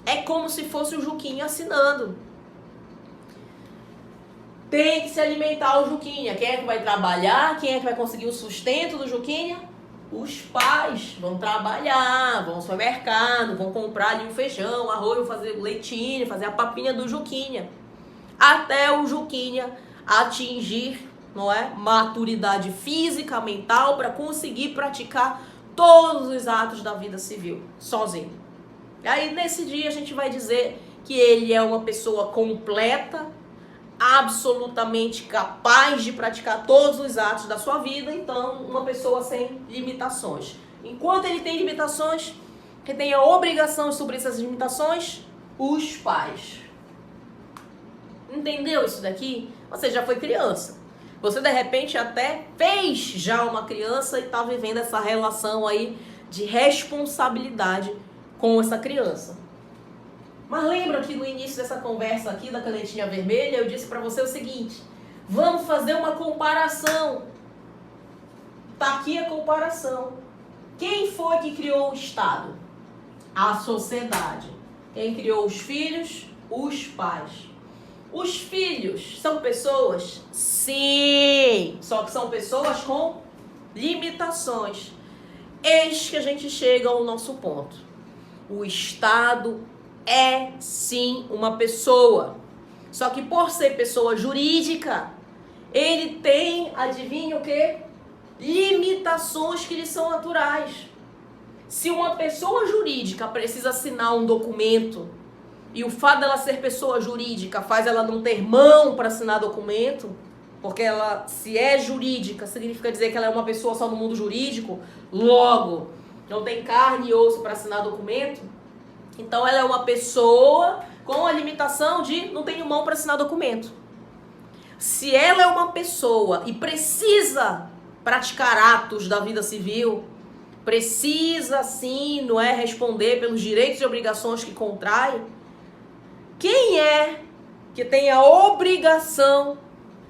É como se fosse o Juquinha assinando. Tem que se alimentar o Juquinha. Quem é que vai trabalhar? Quem é que vai conseguir o sustento do Juquinha? Os pais vão trabalhar, vão ao supermercado, vão comprar ali um feijão, arroz, vão fazer leitinho, fazer a papinha do Juquinha. Até o Juquinha atingir, não é, maturidade física, mental, para conseguir praticar todos os atos da vida civil, sozinho. E aí, nesse dia, a gente vai dizer que ele é uma pessoa completa, absolutamente capaz de praticar todos os atos da sua vida, então uma pessoa sem limitações. Enquanto ele tem limitações, quem tem a obrigação de suprir essas limitações? Os pais. Entendeu isso daqui? Você já foi criança. Você de repente até fez já uma criança e está vivendo essa relação aí de responsabilidade com essa criança. Mas lembra que no início dessa conversa aqui da canetinha vermelha, eu disse para você o seguinte: vamos fazer uma comparação. Tá aqui a comparação. Quem foi que criou o Estado? A sociedade. Quem criou os filhos? Os pais. Os filhos são pessoas? Sim! Só que são pessoas com limitações. Eis que a gente chega ao nosso ponto. O Estado é sim uma pessoa. Só que por ser pessoa jurídica, ele tem, adivinha o quê? Limitações que lhe são naturais. Se uma pessoa jurídica precisa assinar um documento, e o fato dela ser pessoa jurídica faz ela não ter mão para assinar documento, porque ela, se é jurídica, significa dizer que ela é uma pessoa só no mundo jurídico, logo, não tem carne e osso para assinar documento. Então ela é uma pessoa com a limitação de não tenho mão para assinar documento. Se ela é uma pessoa e precisa praticar atos da vida civil, precisa sim, não é, responder pelos direitos e obrigações que contrai, quem é que tem a obrigação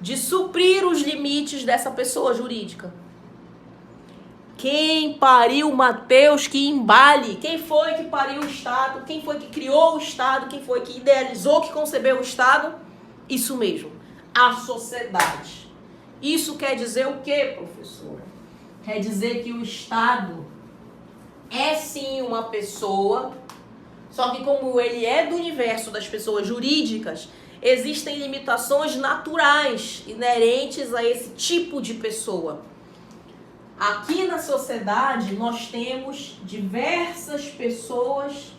de suprir os limites dessa pessoa jurídica? Quem pariu Mateus que embale? Quem foi que pariu o Estado? Quem foi que criou o Estado? Quem foi que idealizou, que concebeu o Estado? Isso mesmo, a sociedade. Isso quer dizer o quê, professora? Quer dizer que o Estado é sim uma pessoa, só que como ele é do universo das pessoas jurídicas, existem limitações naturais inerentes a esse tipo de pessoa. Aqui na sociedade nós temos diversas pessoas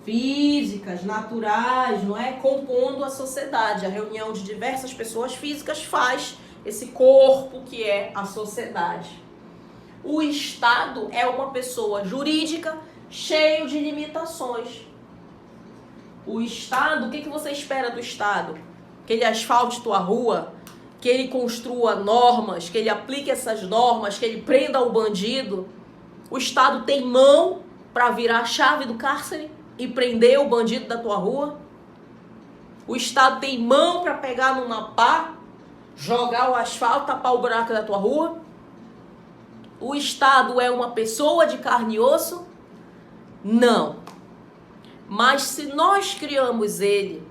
físicas, naturais, não é? Compondo a sociedade. A reunião de diversas pessoas físicas faz esse corpo que é a sociedade. O Estado é uma pessoa jurídica cheio de limitações. O Estado, o que você espera do Estado? Que ele asfalte tua rua, que ele construa normas, que ele aplique essas normas, que ele prenda o bandido. O Estado tem mão para virar a chave do cárcere e prender o bandido da tua rua? O Estado tem mão para pegar numa pá, jogar o asfalto, tapar o buraco da tua rua? O Estado é uma pessoa de carne e osso? Não. Mas se nós criamos ele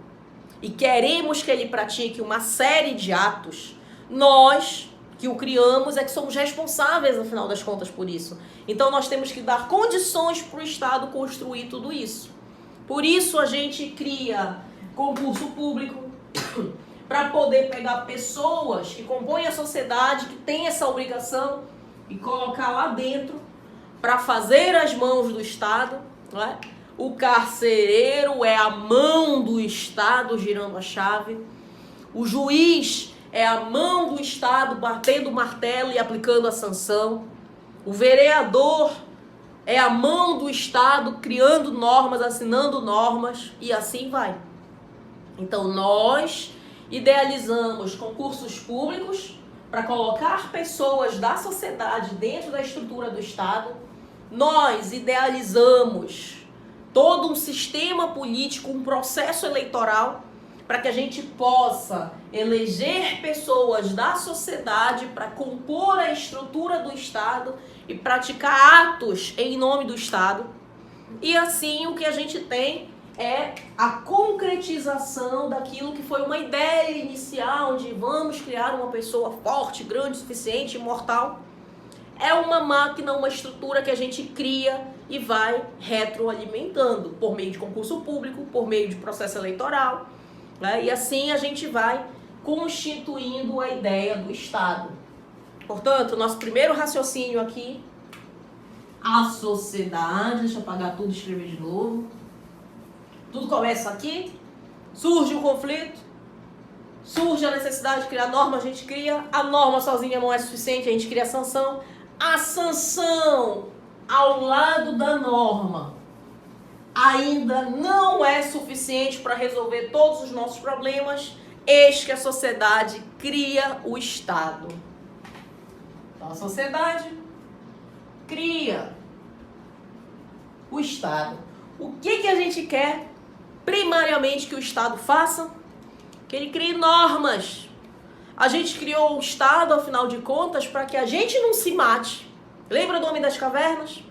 e queremos que ele pratique uma série de atos, nós que o criamos é que somos responsáveis, no final das contas, por isso. Então nós temos que dar condições para o Estado construir tudo isso. Por isso a gente cria concurso público para poder pegar pessoas que compõem a sociedade, que têm essa obrigação, e colocar lá dentro para fazer as mãos do Estado, não é? O carcereiro é a mão do Estado girando a chave. O juiz é a mão do Estado batendo o martelo e aplicando a sanção. O vereador é a mão do Estado criando normas, assinando normas e assim vai. Então nós idealizamos concursos públicos para colocar pessoas da sociedade dentro da estrutura do Estado. Nós idealizamos todo um sistema político, um processo eleitoral, para que a gente possa eleger pessoas da sociedade para compor a estrutura do Estado e praticar atos em nome do Estado. E assim o que a gente tem é a concretização daquilo que foi uma ideia inicial, onde vamos criar uma pessoa forte, grande, suficiente, imortal. É uma máquina, uma estrutura que a gente cria e vai retroalimentando por meio de concurso público, por meio de processo eleitoral, né? E assim a gente vai constituindo a ideia do Estado. Portanto, nosso primeiro raciocínio aqui, a sociedade, deixa eu apagar tudo e escrever de novo. Tudo começa aqui, surge o conflito, surge a necessidade de criar norma, a gente cria, a norma sozinha não é suficiente, a gente cria a sanção. A sanção ao lado da norma ainda não é suficiente para resolver todos os nossos problemas, eis que a sociedade cria o Estado. Então a sociedade cria o Estado. O que a gente quer primariamente que o Estado faça? Que ele crie normas. A gente criou o Estado, afinal de contas, para que a gente não se mate. Lembra do Homem das Cavernas?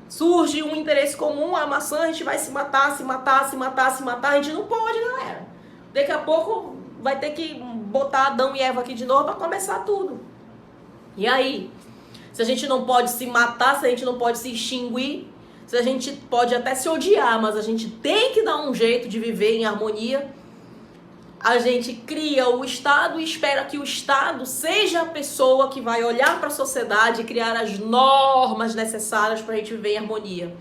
Surge um interesse comum, a maçã, a gente vai se matar, se matar, se matar, se matar. A gente não pode, galera. Daqui a pouco vai ter que botar Adão e Eva aqui de novo para começar tudo. E aí? Se a gente não pode se matar, se a gente não pode se extinguir, se a gente pode até se odiar, mas a gente tem que dar um jeito de viver em harmonia, a gente cria o Estado e espera que o Estado seja a pessoa que vai olhar para a sociedade e criar as normas necessárias para a gente viver em harmonia.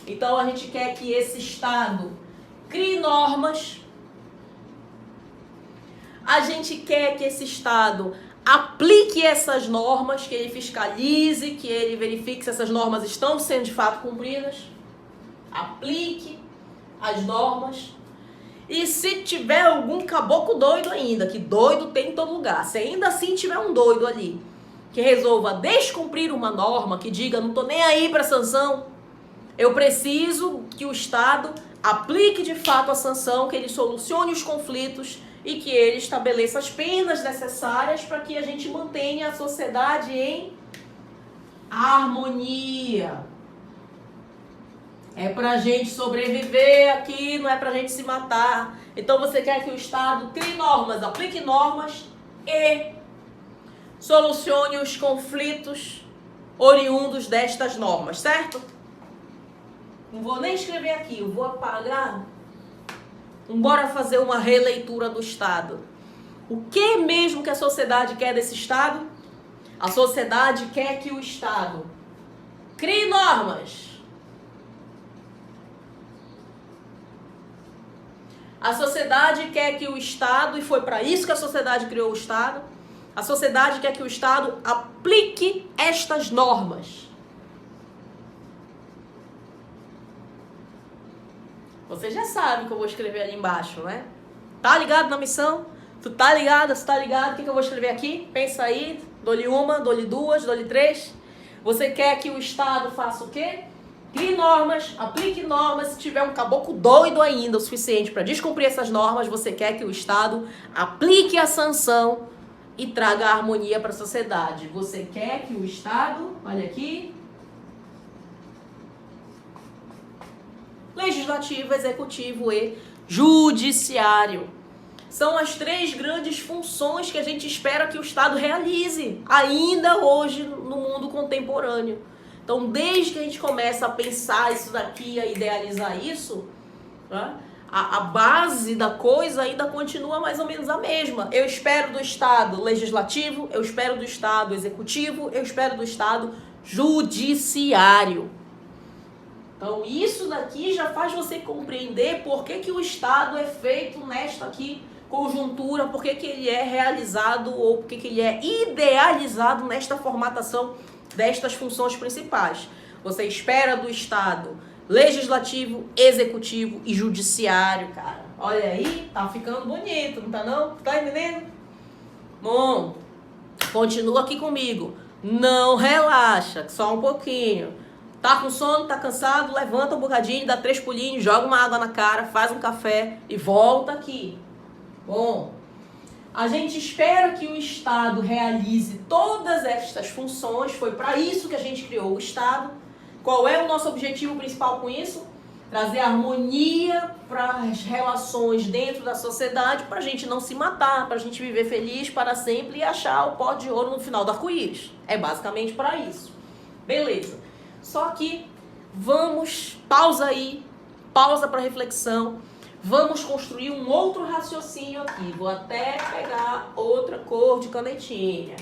Então a gente quer que esse Estado crie normas, a gente quer que esse Estado aplique essas normas, que ele fiscalize, que ele verifique se essas normas estão sendo de fato cumpridas, aplique as normas. E se tiver algum caboclo doido ainda, que doido tem em todo lugar, se ainda assim tiver um doido ali, que resolva descumprir uma norma, que diga, não tô nem aí para sanção, eu preciso que o Estado aplique de fato a sanção, que ele solucione os conflitos e que ele estabeleça as penas necessárias para que a gente mantenha a sociedade em harmonia. É pra gente sobreviver aqui, não é pra gente se matar. Então você quer que o Estado crie normas, aplique normas e solucione os conflitos oriundos destas normas, certo? Não vou nem escrever aqui, eu vou apagar. Bora fazer uma releitura do Estado. O que mesmo que a sociedade quer desse Estado? A sociedade quer que o Estado crie normas. A sociedade quer que o Estado, e foi para isso que a sociedade criou o Estado, a sociedade quer que o Estado aplique estas normas. Você já sabe o que eu vou escrever ali embaixo, né? Tá ligado na missão? Tu tá ligado? Você tá ligado? O que eu vou escrever aqui? Pensa aí. Dou-lhe uma, dou-lhe duas, dou-lhe três. Você quer que o Estado faça o quê? Crie normas, aplique normas. Se tiver um caboclo doido ainda o suficiente para descumprir essas normas, você quer que o Estado aplique a sanção e traga a harmonia para a sociedade. Você quer que o Estado, olha aqui, legislativo, executivo e judiciário. São as três grandes funções que a gente espera que o Estado realize, ainda hoje no mundo contemporâneo. Então, desde que a gente começa a pensar isso daqui, a idealizar isso, né, a base da coisa ainda continua mais ou menos a mesma. Eu espero do Estado legislativo, eu espero do Estado executivo, eu espero do Estado judiciário. Então, isso daqui já faz você compreender por que o Estado é feito nesta aqui conjuntura, por que ele é realizado ou por que ele é idealizado nesta formatação destas funções principais. Você espera do Estado legislativo, executivo e judiciário, cara. Olha aí, tá ficando bonito, não tá não? Tá entendendo? Bom, continua aqui comigo. Não relaxa, só um pouquinho. Tá com sono, tá cansado? Levanta um bocadinho, dá 3 pulinhos, joga uma água na cara, faz um café e volta aqui. Bom, a gente espera que o Estado realize todas estas funções. Foi para isso que a gente criou o Estado. Qual é o nosso objetivo principal com isso? Trazer harmonia para as relações dentro da sociedade, para a gente não se matar, para a gente viver feliz para sempre e achar o pó de ouro no final do arco-íris. É basicamente para isso. Beleza. Só que vamos, pausa aí, pausa para reflexão. Vamos construir um outro raciocínio aqui. Vou até pegar outra cor de canetinha.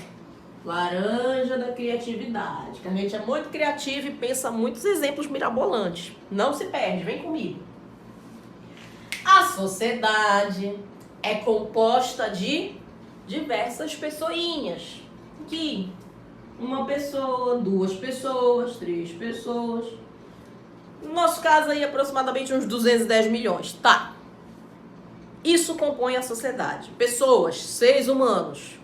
Laranja da criatividade. Que a gente é muito criativo e pensa muitos exemplos mirabolantes. Não se perde, vem comigo. A sociedade é composta de diversas pessoinhas. Aqui, uma pessoa, 2 pessoas, 3 pessoas. No nosso caso aí, aproximadamente uns 210 milhões. Tá. Isso compõe a sociedade. Pessoas, seres humanos.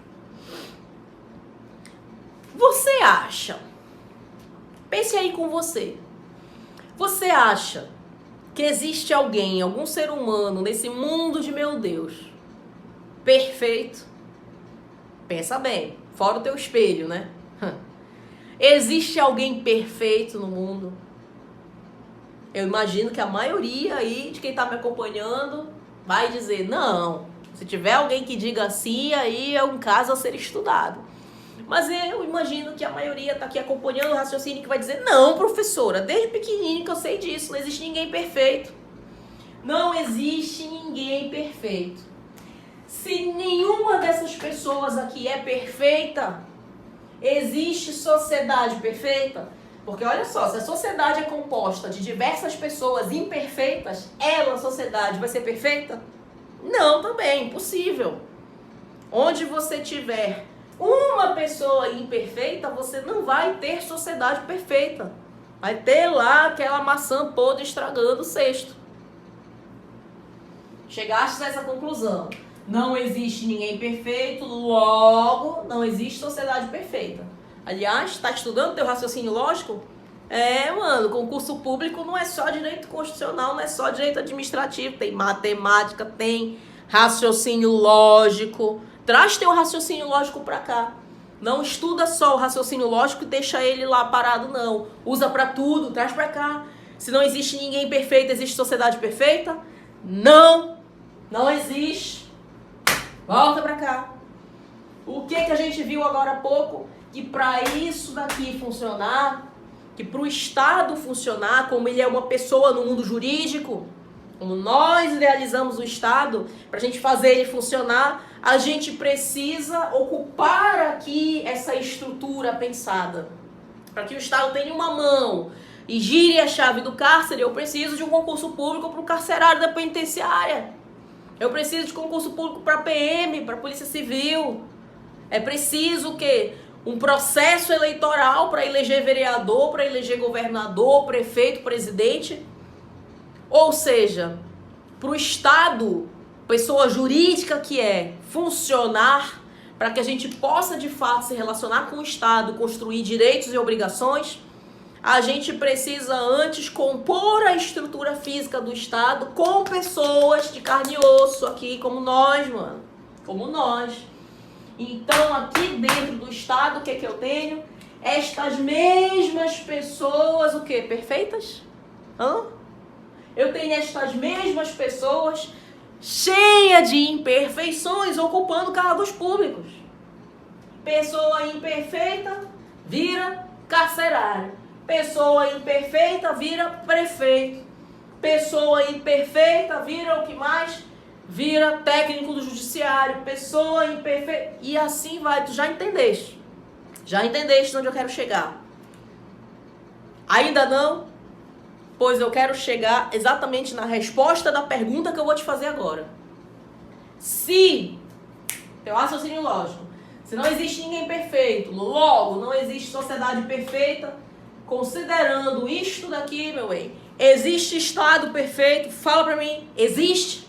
Você acha, pense aí com você. Você acha que existe alguém, algum ser humano nesse mundo de meu Deus, perfeito? Pensa bem, fora o teu espelho, né? Existe alguém perfeito no mundo? Eu imagino que a maioria aí de quem está me acompanhando vai dizer, não. Se tiver alguém que diga assim, aí é um caso a ser estudado. Mas eu imagino que a maioria está aqui acompanhando o raciocínio que vai dizer, não, professora, desde pequenininho que eu sei disso, não existe ninguém perfeito. Não existe ninguém perfeito. Se nenhuma dessas pessoas aqui é perfeita, existe sociedade perfeita? Porque olha só, se a sociedade é composta de diversas pessoas imperfeitas, ela, a sociedade, vai ser perfeita? Não, também, impossível. Onde você tiver uma pessoa imperfeita, você não vai ter sociedade perfeita. Vai ter lá aquela maçã podre estragando o cesto. Chegaste a essa conclusão. Não existe ninguém perfeito, logo não existe sociedade perfeita. Aliás, tá estudando teu raciocínio lógico? Mano, concurso público não é só direito constitucional, não é só direito administrativo. Tem matemática, tem raciocínio lógico. Traz teu raciocínio lógico pra cá. Não estuda só o raciocínio lógico e deixa ele lá parado, não. Usa pra tudo, traz pra cá. Se não existe ninguém perfeito, existe sociedade perfeita? Não, não existe. Volta pra cá. O que a gente viu agora há pouco? Que para isso daqui funcionar, que para o Estado funcionar, como ele é uma pessoa no mundo jurídico, como nós idealizamos o Estado, para a gente fazer ele funcionar, a gente precisa ocupar aqui essa estrutura pensada. Para que o Estado tenha uma mão e gire a chave do cárcere, eu preciso de um concurso público para o carcerário da penitenciária. Eu preciso de concurso público para PM, para Polícia Civil. É preciso o quê? Um processo eleitoral para eleger vereador, para eleger governador, prefeito, presidente. Ou seja, para o Estado, pessoa jurídica que é, funcionar, para que a gente possa de fato se relacionar com o Estado, construir direitos e obrigações, a gente precisa antes compor a estrutura física do Estado com pessoas de carne e osso aqui, como nós, mano. Como nós. Então, aqui dentro do Estado, o que que eu tenho? Estas mesmas pessoas, o quê? Perfeitas? Eu tenho estas mesmas pessoas cheias de imperfeições ocupando cargos públicos. Pessoa imperfeita vira carcerário. Pessoa imperfeita vira prefeito. Pessoa imperfeita vira o que mais? Vira técnico do judiciário. Pessoa imperfeita. E assim vai. Tu já entendeste? Já entendeste onde eu quero chegar? Ainda não? Pois eu quero chegar exatamente na resposta da pergunta que eu vou te fazer agora. Se, teu raciocínio lógico, se não existe ninguém perfeito, logo não existe sociedade perfeita, considerando isto daqui, meu bem, existe Estado perfeito? Fala pra mim, existe?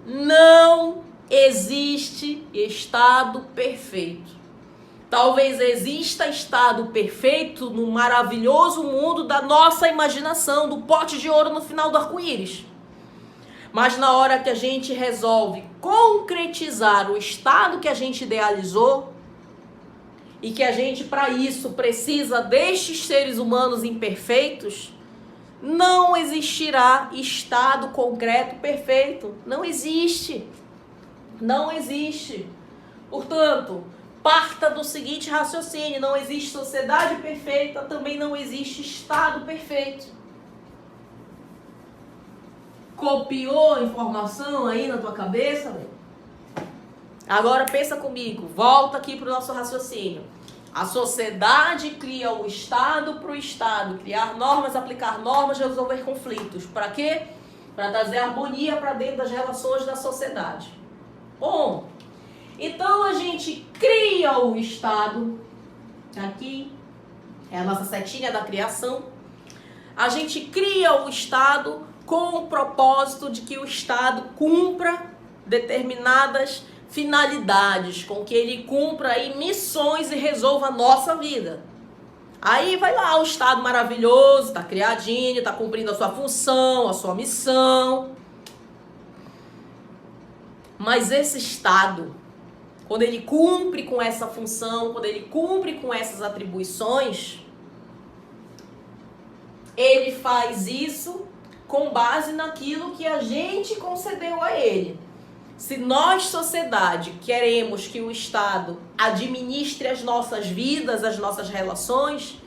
Não existe Estado perfeito. Talvez exista Estado perfeito no maravilhoso mundo da nossa imaginação, do pote de ouro no final do arco-íris. Mas na hora que a gente resolve concretizar o Estado que a gente idealizou, e que a gente, para isso, precisa destes seres humanos imperfeitos, não existirá Estado concreto perfeito. Não existe. Não existe. Portanto, parta do seguinte raciocínio: não existe sociedade perfeita, também não existe Estado perfeito. Copiou a informação aí na tua cabeça, velho? Agora pensa comigo, volta aqui para o nosso raciocínio. A sociedade cria o Estado para o Estado, criar normas, aplicar normas, resolver conflitos. Para quê? Para trazer harmonia para dentro das relações da sociedade. Bom, então a gente cria o Estado, aqui é a nossa setinha da criação. A gente cria o Estado com o propósito de que o Estado cumpra determinadas finalidades, com que ele cumpra aí missões e resolva a nossa vida. Aí vai lá o Estado maravilhoso, tá criadinho, tá cumprindo a sua função, a sua missão. Mas esse Estado, quando ele cumpre com essa função, quando ele cumpre com essas atribuições, ele faz isso com base naquilo que a gente concedeu a ele. Se nós, sociedade, queremos que o Estado administre as nossas vidas, as nossas relações,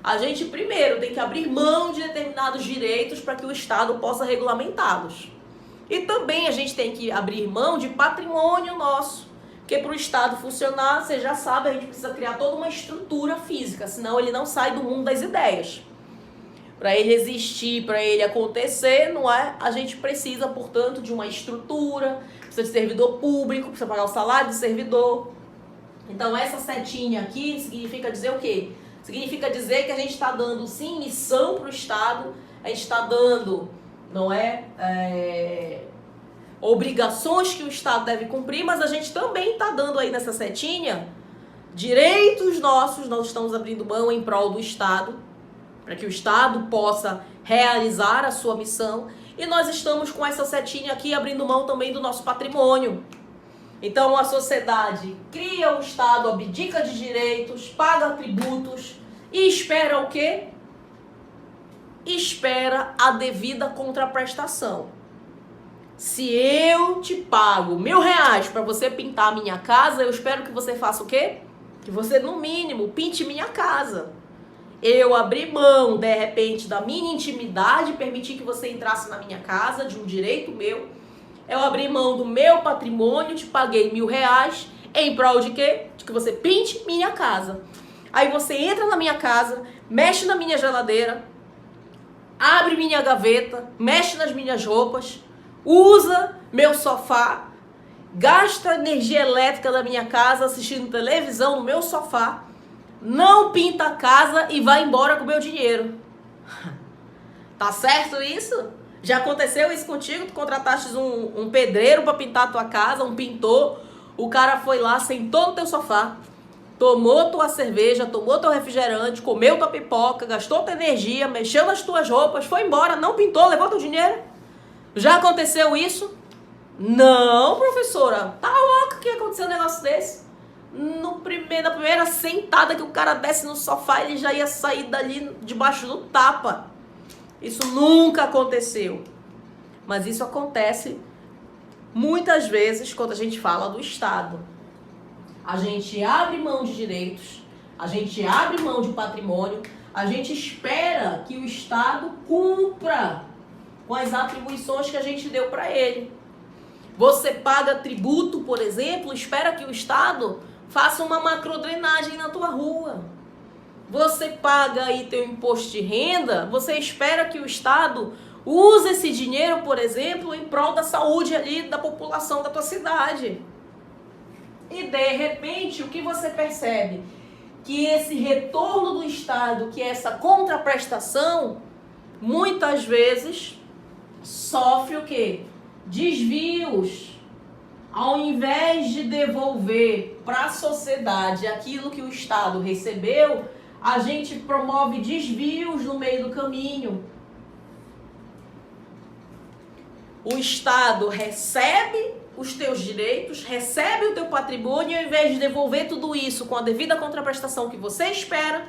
a gente primeiro tem que abrir mão de determinados direitos para que o Estado possa regulamentá-los. E também a gente tem que abrir mão de patrimônio nosso, porque para o Estado funcionar, você já sabe, a gente precisa criar toda uma estrutura física, senão ele não sai do mundo das ideias. Para ele existir, para ele acontecer, não é? A gente precisa, portanto, de uma estrutura, precisa de servidor público, precisa pagar o salário do servidor. Então, essa setinha aqui significa dizer o quê? Significa dizer que a gente está dando, sim, missão para o Estado, a gente está dando, não é, obrigações que o Estado deve cumprir, mas a gente também está dando aí nessa setinha direitos nossos, nós estamos abrindo mão em prol do Estado, para que o Estado possa realizar a sua missão. E nós estamos com essa setinha aqui abrindo mão também do nosso patrimônio. Então a sociedade cria o Estado, abdica de direitos, paga tributos e espera o quê? Espera a devida contraprestação. Se eu te pago R$1.000 para você pintar a minha casa, eu espero que você faça o quê? Que você, no mínimo, pinte minha casa. Eu abri mão, de repente, da minha intimidade, permitir que você entrasse na minha casa, de um direito meu. Eu abri mão do meu patrimônio, te paguei R$1.000, em prol de quê? De que você pinte minha casa. Aí você entra na minha casa, mexe na minha geladeira, abre minha gaveta, mexe nas minhas roupas, usa meu sofá, gasta energia elétrica da minha casa assistindo televisão no meu sofá, não pinta a casa e vai embora com o meu dinheiro. Tá certo isso? Já aconteceu isso contigo? Tu contrataste um pedreiro para pintar a tua casa, um pintor, o cara foi lá, sentou no teu sofá, tomou tua cerveja, tomou teu refrigerante, comeu tua pipoca, gastou tua energia, mexeu nas tuas roupas, foi embora, não pintou, levou teu dinheiro? Já aconteceu isso? Não, professora. Tá louca que aconteceu um negócio desse? Na primeira sentada que o cara desce no sofá, ele já ia sair dali debaixo do tapa. Isso nunca aconteceu. Mas isso acontece muitas vezes quando a gente fala do Estado. A gente abre mão de direitos, a gente abre mão de patrimônio, a gente espera que o Estado cumpra com as atribuições que a gente deu para ele. Você paga tributo, por exemplo, espera que o Estado faça uma macrodrenagem na tua rua. Você paga aí teu imposto de renda, você espera que o Estado use esse dinheiro, por exemplo, em prol da saúde ali da população da tua cidade. E de repente, o que você percebe? Que esse retorno do Estado, que é essa contraprestação, muitas vezes sofre o quê? Desvios. Ao invés de devolver para a sociedade aquilo que o Estado recebeu, a gente promove desvios no meio do caminho. O Estado recebe os teus direitos, recebe o teu patrimônio e ao invés de devolver tudo isso com a devida contraprestação que você espera,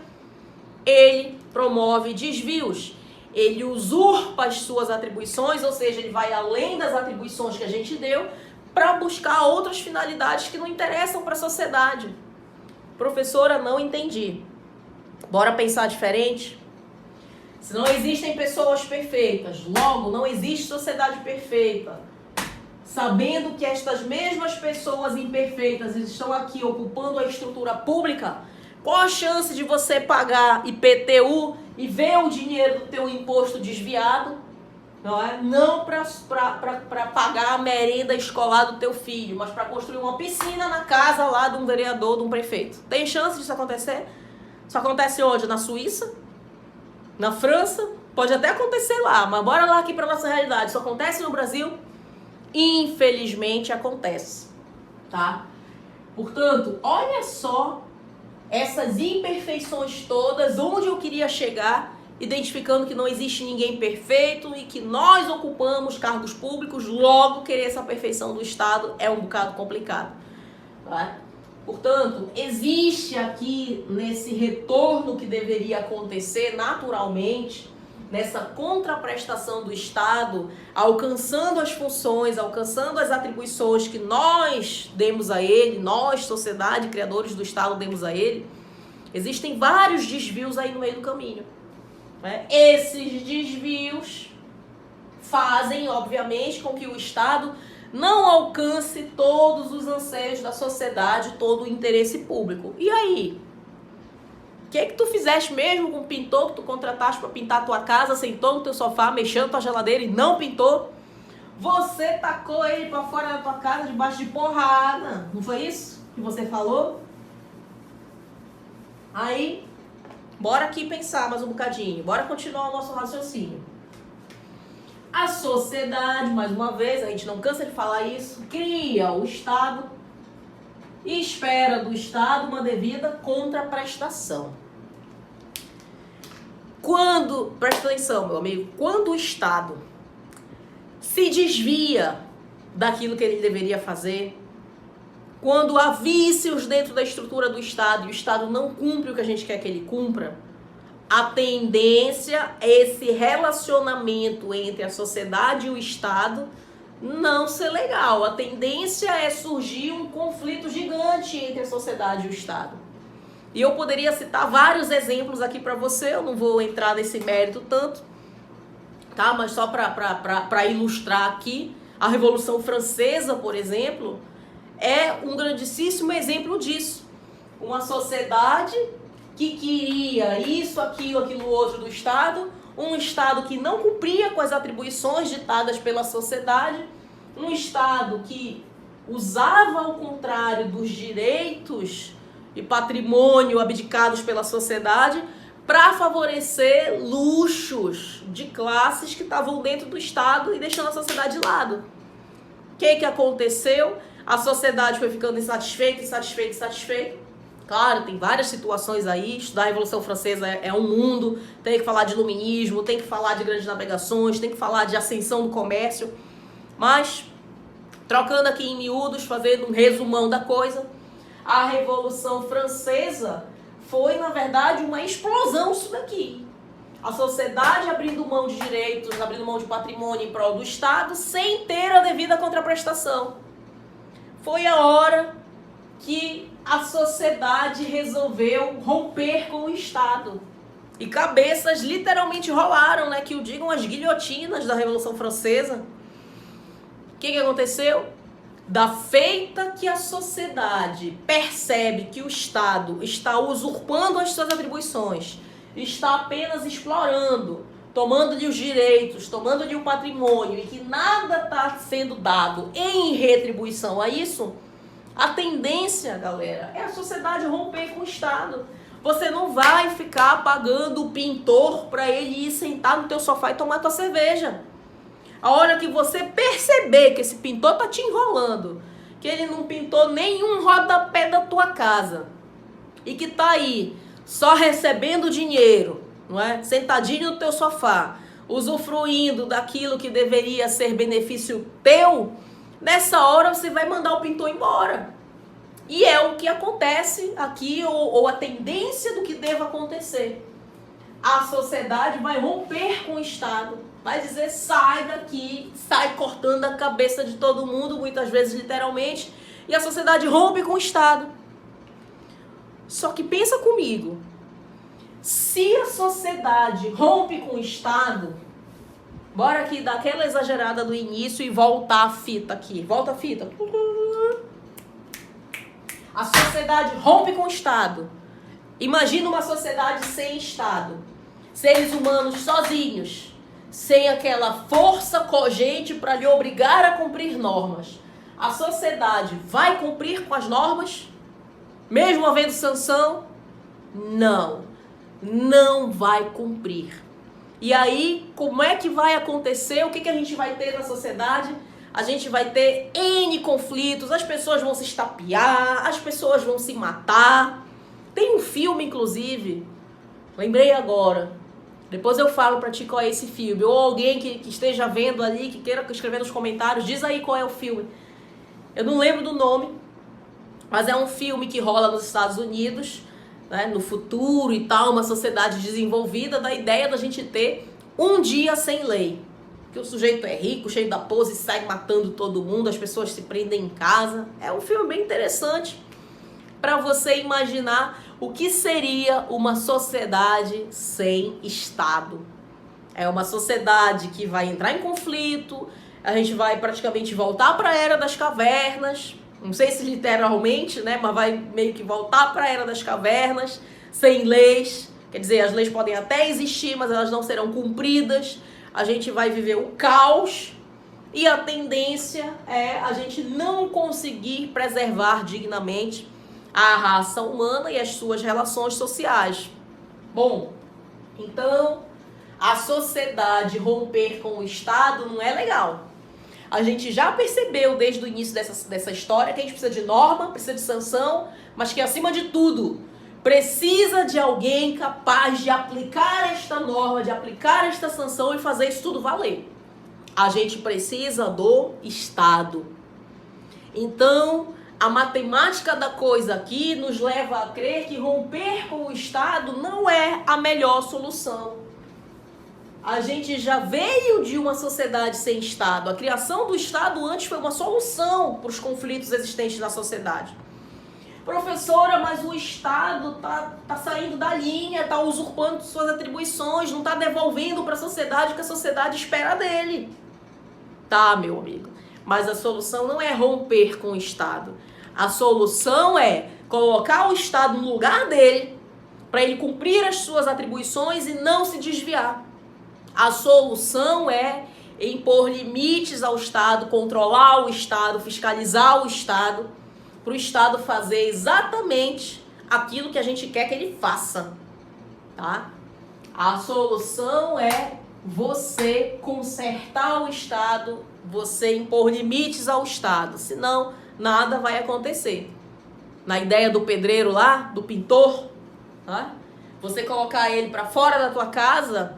ele promove desvios. Ele usurpa as suas atribuições, ou seja, ele vai além das atribuições que a gente deu para buscar outras finalidades que não interessam para a sociedade. Professora, não entendi. Bora pensar diferente? Se não existem pessoas perfeitas, logo não existe sociedade perfeita. Sabendo que estas mesmas pessoas imperfeitas estão aqui ocupando a estrutura pública, qual a chance de você pagar IPTU e ver o dinheiro do teu imposto desviado? Não é? Não para pagar a merenda escolar do teu filho, mas para construir uma piscina na casa lá de um vereador, de um prefeito. Tem chance disso acontecer? Isso acontece onde? Na Suíça? Na França? Pode até acontecer lá, mas bora lá aqui para nossa realidade. Isso acontece no Brasil? Infelizmente acontece, tá? Portanto, olha só essas imperfeições todas, onde eu queria chegar, identificando que não existe ninguém perfeito e que nós ocupamos cargos públicos, logo querer essa perfeição do Estado é um bocado complicado, tá? Portanto, existe aqui nesse retorno que deveria acontecer naturalmente, nessa contraprestação do Estado, alcançando as funções, alcançando as atribuições que nós demos a ele, nós, sociedade, criadores do Estado, demos a ele, existem vários desvios aí no meio do caminho. Né? Esses desvios fazem, obviamente, com que o Estado não alcance todos os anseios da sociedade, todo o interesse público. E aí? O que tu fizeste mesmo com o pintor que tu contrataste para pintar a tua casa, sentou no teu sofá, mexendo na tua geladeira e não pintou? Você tacou ele para fora da tua casa debaixo de porrada. Não foi isso que você falou? Aí, bora aqui pensar mais um bocadinho. Bora continuar o nosso raciocínio. A sociedade, mais uma vez, a gente não cansa de falar isso, cria o Estado e espera do Estado uma devida contraprestação. Presta atenção, meu amigo, quando o Estado se desvia daquilo que ele deveria fazer, quando há vícios dentro da estrutura do Estado e o Estado não cumpre o que a gente quer que ele cumpra, a tendência é esse relacionamento entre a sociedade e o Estado não ser legal. A tendência é surgir um conflito gigante entre a sociedade e o Estado. E eu poderia citar vários exemplos aqui para você, eu não vou entrar nesse mérito tanto, tá? Mas só para ilustrar aqui, a Revolução Francesa, por exemplo, é um grandíssimo exemplo disso. Uma sociedade que queria isso, aquilo outro do Estado, um Estado que não cumpria com as atribuições ditadas pela sociedade, um Estado que usava ao contrário dos direitos e patrimônio abdicados pela sociedade para favorecer luxos de classes que estavam dentro do Estado e deixando a sociedade de lado. O que aconteceu? A sociedade foi ficando insatisfeita. Claro, tem várias situações aí. Estudar a Revolução Francesa é um mundo. Tem que falar de iluminismo, tem que falar de grandes navegações, tem que falar de ascensão do comércio. Mas, trocando aqui em miúdos, fazendo um resumão da coisa, a Revolução Francesa foi, na verdade, uma explosão disso daqui. A sociedade abrindo mão de direitos, abrindo mão de patrimônio em prol do Estado, sem ter a devida contraprestação. Foi a hora que a sociedade resolveu romper com o Estado. E cabeças literalmente rolaram, né? Que o digam as guilhotinas da Revolução Francesa. O que aconteceu? Da feita que a sociedade percebe que o Estado está usurpando as suas atribuições, está apenas explorando, tomando-lhe os direitos, tomando-lhe o patrimônio e que nada está sendo dado em retribuição a isso, a tendência, galera, é a sociedade romper com o Estado. Você não vai ficar pagando o pintor para ele ir sentar no teu sofá e tomar tua cerveja. A hora que você perceber que esse pintor tá te enrolando, que ele não pintou nenhum rodapé da tua casa e que tá aí só recebendo dinheiro, não é? Sentadinho no teu sofá, usufruindo daquilo que deveria ser benefício teu, nessa hora você vai mandar o pintor embora. E é o que acontece aqui, ou a tendência do que deva acontecer. A sociedade vai romper com o Estado, vai dizer, sai daqui, sai cortando a cabeça de todo mundo, muitas vezes literalmente, e a sociedade rompe com o Estado. Só que pensa comigo, se a sociedade rompe com o Estado, bora aqui dar aquela exagerada do início e voltar a fita aqui, volta a fita. A sociedade rompe com o Estado. Imagina uma sociedade sem Estado, seres humanos sozinhos, sem aquela força cogente para lhe obrigar a cumprir normas. A sociedade vai cumprir com as normas? Mesmo havendo sanção? Não. Não vai cumprir. E aí, como é que vai acontecer? O que a gente vai ter na sociedade? A gente vai ter N conflitos, as pessoas vão se estapear, as pessoas vão se matar. Tem um filme, inclusive, lembrei agora. Depois eu falo pra ti qual é esse filme. Ou alguém que esteja vendo ali, que queira escrever nos comentários, diz aí qual é o filme. Eu não lembro do nome, mas é um filme que rola nos Estados Unidos, né, no futuro e tal, uma sociedade desenvolvida, da ideia da gente ter um dia sem lei. Que o sujeito é rico, cheio da pose, sai matando todo mundo, as pessoas se prendem em casa. É um filme bem interessante para você imaginar o que seria uma sociedade sem Estado. É uma sociedade que vai entrar em conflito, a gente vai praticamente voltar para a Era das Cavernas, não sei se literalmente, né, mas vai meio que voltar para a Era das Cavernas, sem leis. Quer dizer, as leis podem até existir, mas elas não serão cumpridas. A gente vai viver o caos e a tendência é a gente não conseguir preservar dignamente a raça humana e as suas relações sociais. Bom, então a sociedade romper com o Estado não é legal. A gente já percebeu desde o início dessa história que a gente precisa de norma, precisa de sanção, mas que acima de tudo precisa de alguém capaz de aplicar esta norma, de aplicar esta sanção e fazer isso tudo valer. A gente precisa do Estado. Então, a matemática da coisa aqui nos leva a crer que romper com o Estado não é a melhor solução. A gente já veio de uma sociedade sem Estado. A criação do Estado antes foi uma solução para os conflitos existentes na sociedade. Professora, mas o Estado tá saindo da linha, está usurpando suas atribuições, não está devolvendo para a sociedade o que a sociedade espera dele. Tá, meu amigo. Mas a solução não é romper com o Estado. A solução é colocar o Estado no lugar dele, para ele cumprir as suas atribuições e não se desviar. A solução é impor limites ao Estado, controlar o Estado, fiscalizar o Estado, para o Estado fazer exatamente aquilo que a gente quer que ele faça. tá? A solução é você consertar o Estado, você impor limites ao Estado, senão nada vai acontecer. Na ideia do pedreiro lá, do pintor, tá? Você colocar ele para fora da tua casa,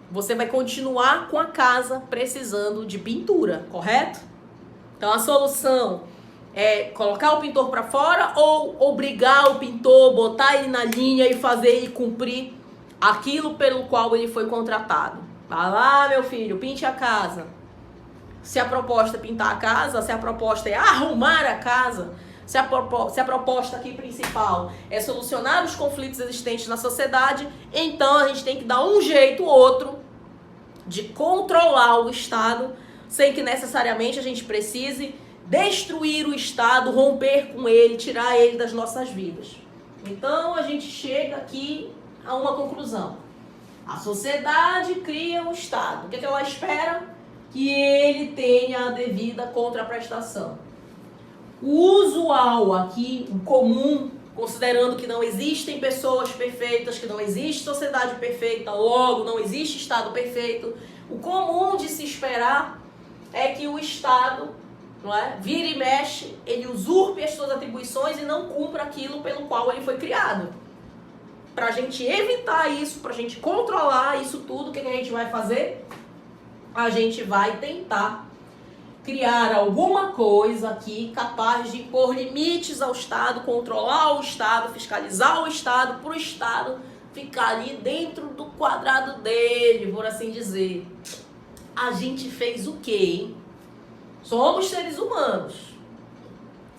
você vai continuar com a casa precisando de pintura, correto? Então a solução é colocar o pintor para fora ou obrigar o pintor, botar ele na linha e fazer ele cumprir aquilo pelo qual ele foi contratado. Vai lá, meu filho, pinte a casa. Se a proposta é pintar a casa, se a proposta é arrumar a casa, se a proposta aqui principal é solucionar os conflitos existentes na sociedade, então a gente tem que dar um jeito ou outro de controlar o Estado, sem que necessariamente a gente precise destruir o Estado, romper com ele, tirar ele das nossas vidas. Então a gente chega aqui a uma conclusão. A sociedade cria um Estado. O que ela espera? Que ele tenha a devida contraprestação. O usual aqui, o comum, considerando que não existem pessoas perfeitas, que não existe sociedade perfeita, logo não existe Estado perfeito, o comum de se esperar é que o Estado, não é, vira e mexe, ele usurpe as suas atribuições e não cumpra aquilo pelo qual ele foi criado. Para a gente evitar isso, para a gente controlar isso tudo, o que a gente vai fazer? A gente vai tentar criar alguma coisa aqui capaz de impor limites ao Estado, controlar o Estado, fiscalizar o Estado, para o Estado ficar ali dentro do quadrado dele, por assim dizer. A gente fez o quê, hein? Somos seres humanos,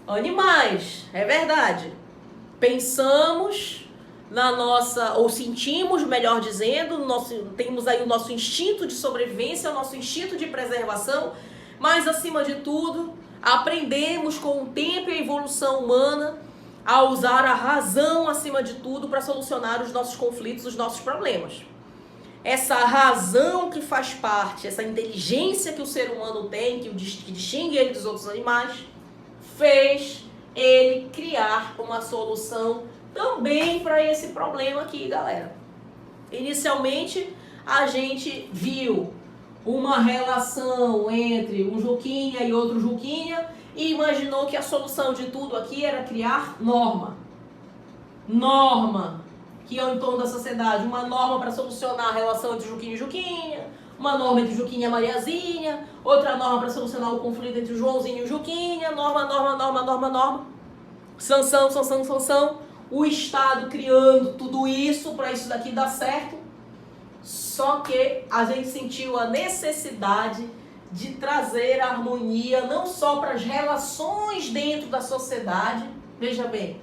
animais, é verdade. Pensamos na nossa, ou sentimos, melhor dizendo, temos aí o nosso instinto de sobrevivência, o nosso instinto de preservação, mas acima de tudo, aprendemos com o tempo e a evolução humana a usar a razão acima de tudo para solucionar os nossos conflitos, os nossos problemas. Essa razão que faz parte, essa inteligência que o ser humano tem, que distingue ele dos outros animais, fez ele criar uma solução também para esse problema aqui, galera. Inicialmente, a gente viu uma relação entre um Juquinha e outro Juquinha e imaginou que a solução de tudo aqui era criar norma. Norma, que é o entorno da sociedade, uma norma para solucionar a relação entre Juquinha e Juquinha, uma norma entre Juquinha e Mariazinha, outra norma para solucionar o conflito entre o Joãozinho e o Juquinha, norma. Sanção. O Estado criando tudo isso para isso daqui dar certo. Só que a gente sentiu a necessidade de trazer harmonia não só para as relações dentro da sociedade. Veja bem,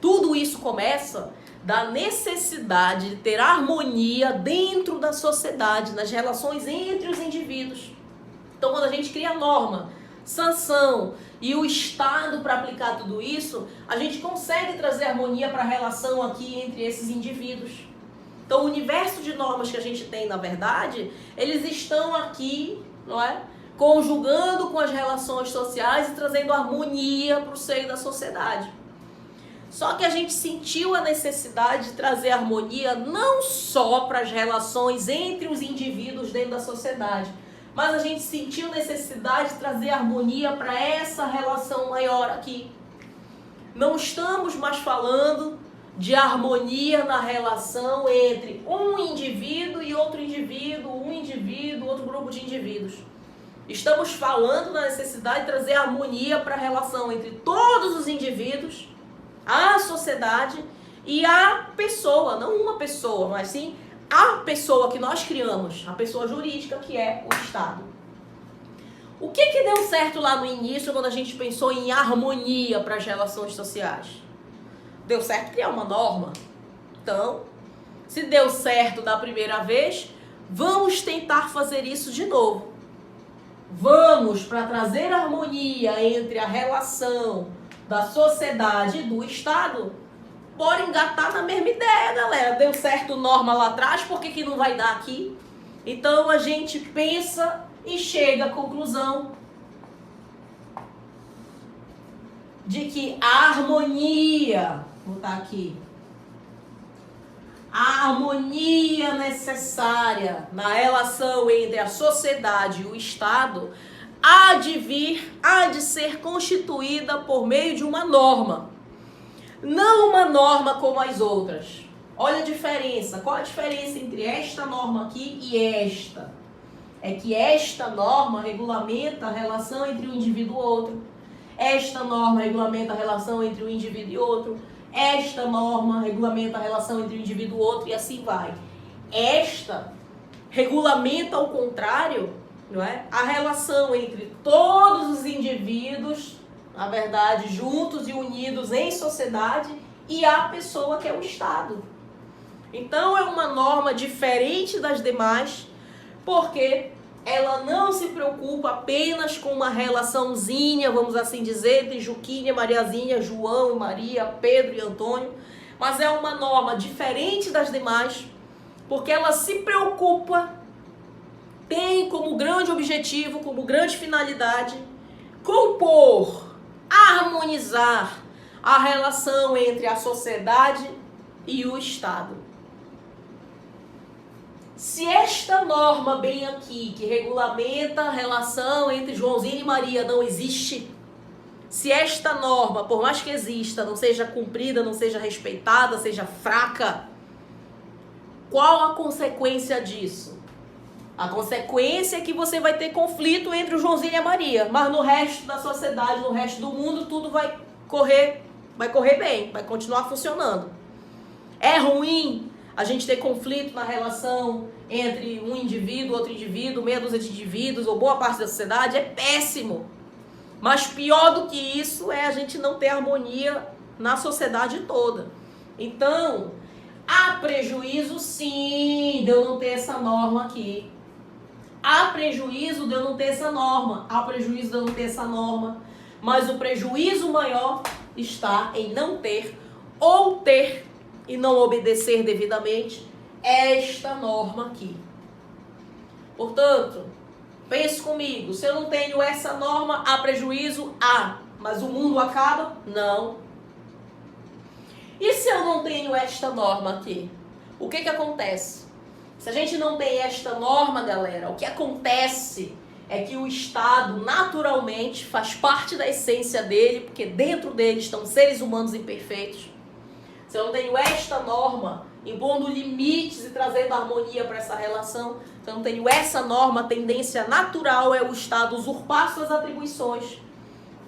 tudo isso começa da necessidade de ter harmonia dentro da sociedade, nas relações entre os indivíduos. Então, quando a gente cria norma, sanção e o Estado para aplicar tudo isso, a gente consegue trazer harmonia para a relação aqui entre esses indivíduos. Então, o universo de normas que a gente tem, na verdade, eles estão aqui, não é? Conjugando com as relações sociais e trazendo harmonia para o seio da sociedade. Só que a gente sentiu a necessidade de trazer harmonia não só para as relações entre os indivíduos dentro da sociedade, mas a gente sentiu necessidade de trazer harmonia para essa relação maior aqui. Não estamos mais falando de harmonia na relação entre um indivíduo e outro indivíduo, outro grupo de indivíduos. Estamos falando da necessidade de trazer harmonia para a relação entre todos os indivíduos, a sociedade e a pessoa, não uma pessoa, mas sim a pessoa que nós criamos, a pessoa jurídica que é o Estado. O que deu certo lá no início quando a gente pensou em harmonia para as relações sociais? Deu certo criar uma norma. Então, se deu certo da primeira vez, vamos tentar fazer isso de novo. Vamos, para trazer harmonia entre a relação da sociedade e do Estado, bora engatar na mesma ideia, galera. Deu certo norma lá atrás, por que não vai dar aqui? Então a gente pensa e chega à conclusão de que a harmonia, vou botar aqui, a harmonia necessária na relação entre a sociedade e o Estado há de ser constituída por meio de uma norma. Não uma norma como as outras. Olha a diferença. Qual a diferença entre esta norma aqui e esta? É que esta norma regulamenta a relação entre um indivíduo e outro. Esta norma regulamenta a relação entre um indivíduo e outro. Esta norma regulamenta a relação entre um indivíduo e outro, e assim vai. Esta regulamenta, ao contrário, não é? A relação entre todos os indivíduos, na verdade, juntos e unidos em sociedade, e a pessoa que é o Estado. Então, é uma norma diferente das demais, porque ela não se preocupa apenas com uma relaçãozinha, vamos assim dizer, de Juquinha, Mariazinha, João e Maria, Pedro e Antônio, mas é uma norma diferente das demais, porque ela se preocupa, tem como grande objetivo, como grande finalidade, compor, harmonizar a relação entre a sociedade e o Estado. Se esta norma bem aqui, que regulamenta a relação entre Joãozinho e Maria, não existe, se esta norma, por mais que exista, não seja cumprida, não seja respeitada, seja fraca, qual a consequência disso? A consequência é que você vai ter conflito entre o Joãozinho e a Maria, mas no resto da sociedade, no resto do mundo, tudo vai correr bem, vai continuar funcionando. É ruim a gente ter conflito na relação entre um indivíduo, outro indivíduo, meia dúzia de indivíduos ou boa parte da sociedade, é péssimo. Mas pior do que isso é a gente não ter harmonia na sociedade toda. Então, há prejuízo sim de eu não ter essa norma aqui. Há prejuízo de eu não ter essa norma. Há prejuízo de eu não ter essa norma. Mas o prejuízo maior está em não ter ou ter e não obedecer devidamente esta norma aqui. Portanto, pense comigo, se eu não tenho essa norma, há prejuízo? Há. Mas o mundo acaba? Não. E se eu não tenho esta norma aqui? O que acontece? Se a gente não tem esta norma, galera, o que acontece é que o Estado naturalmente faz parte da essência dele, porque dentro dele estão seres humanos imperfeitos. Se eu não tenho esta norma, impondo limites e trazendo harmonia para essa relação, se eu não tenho essa norma, a tendência natural é o Estado usurpar suas atribuições.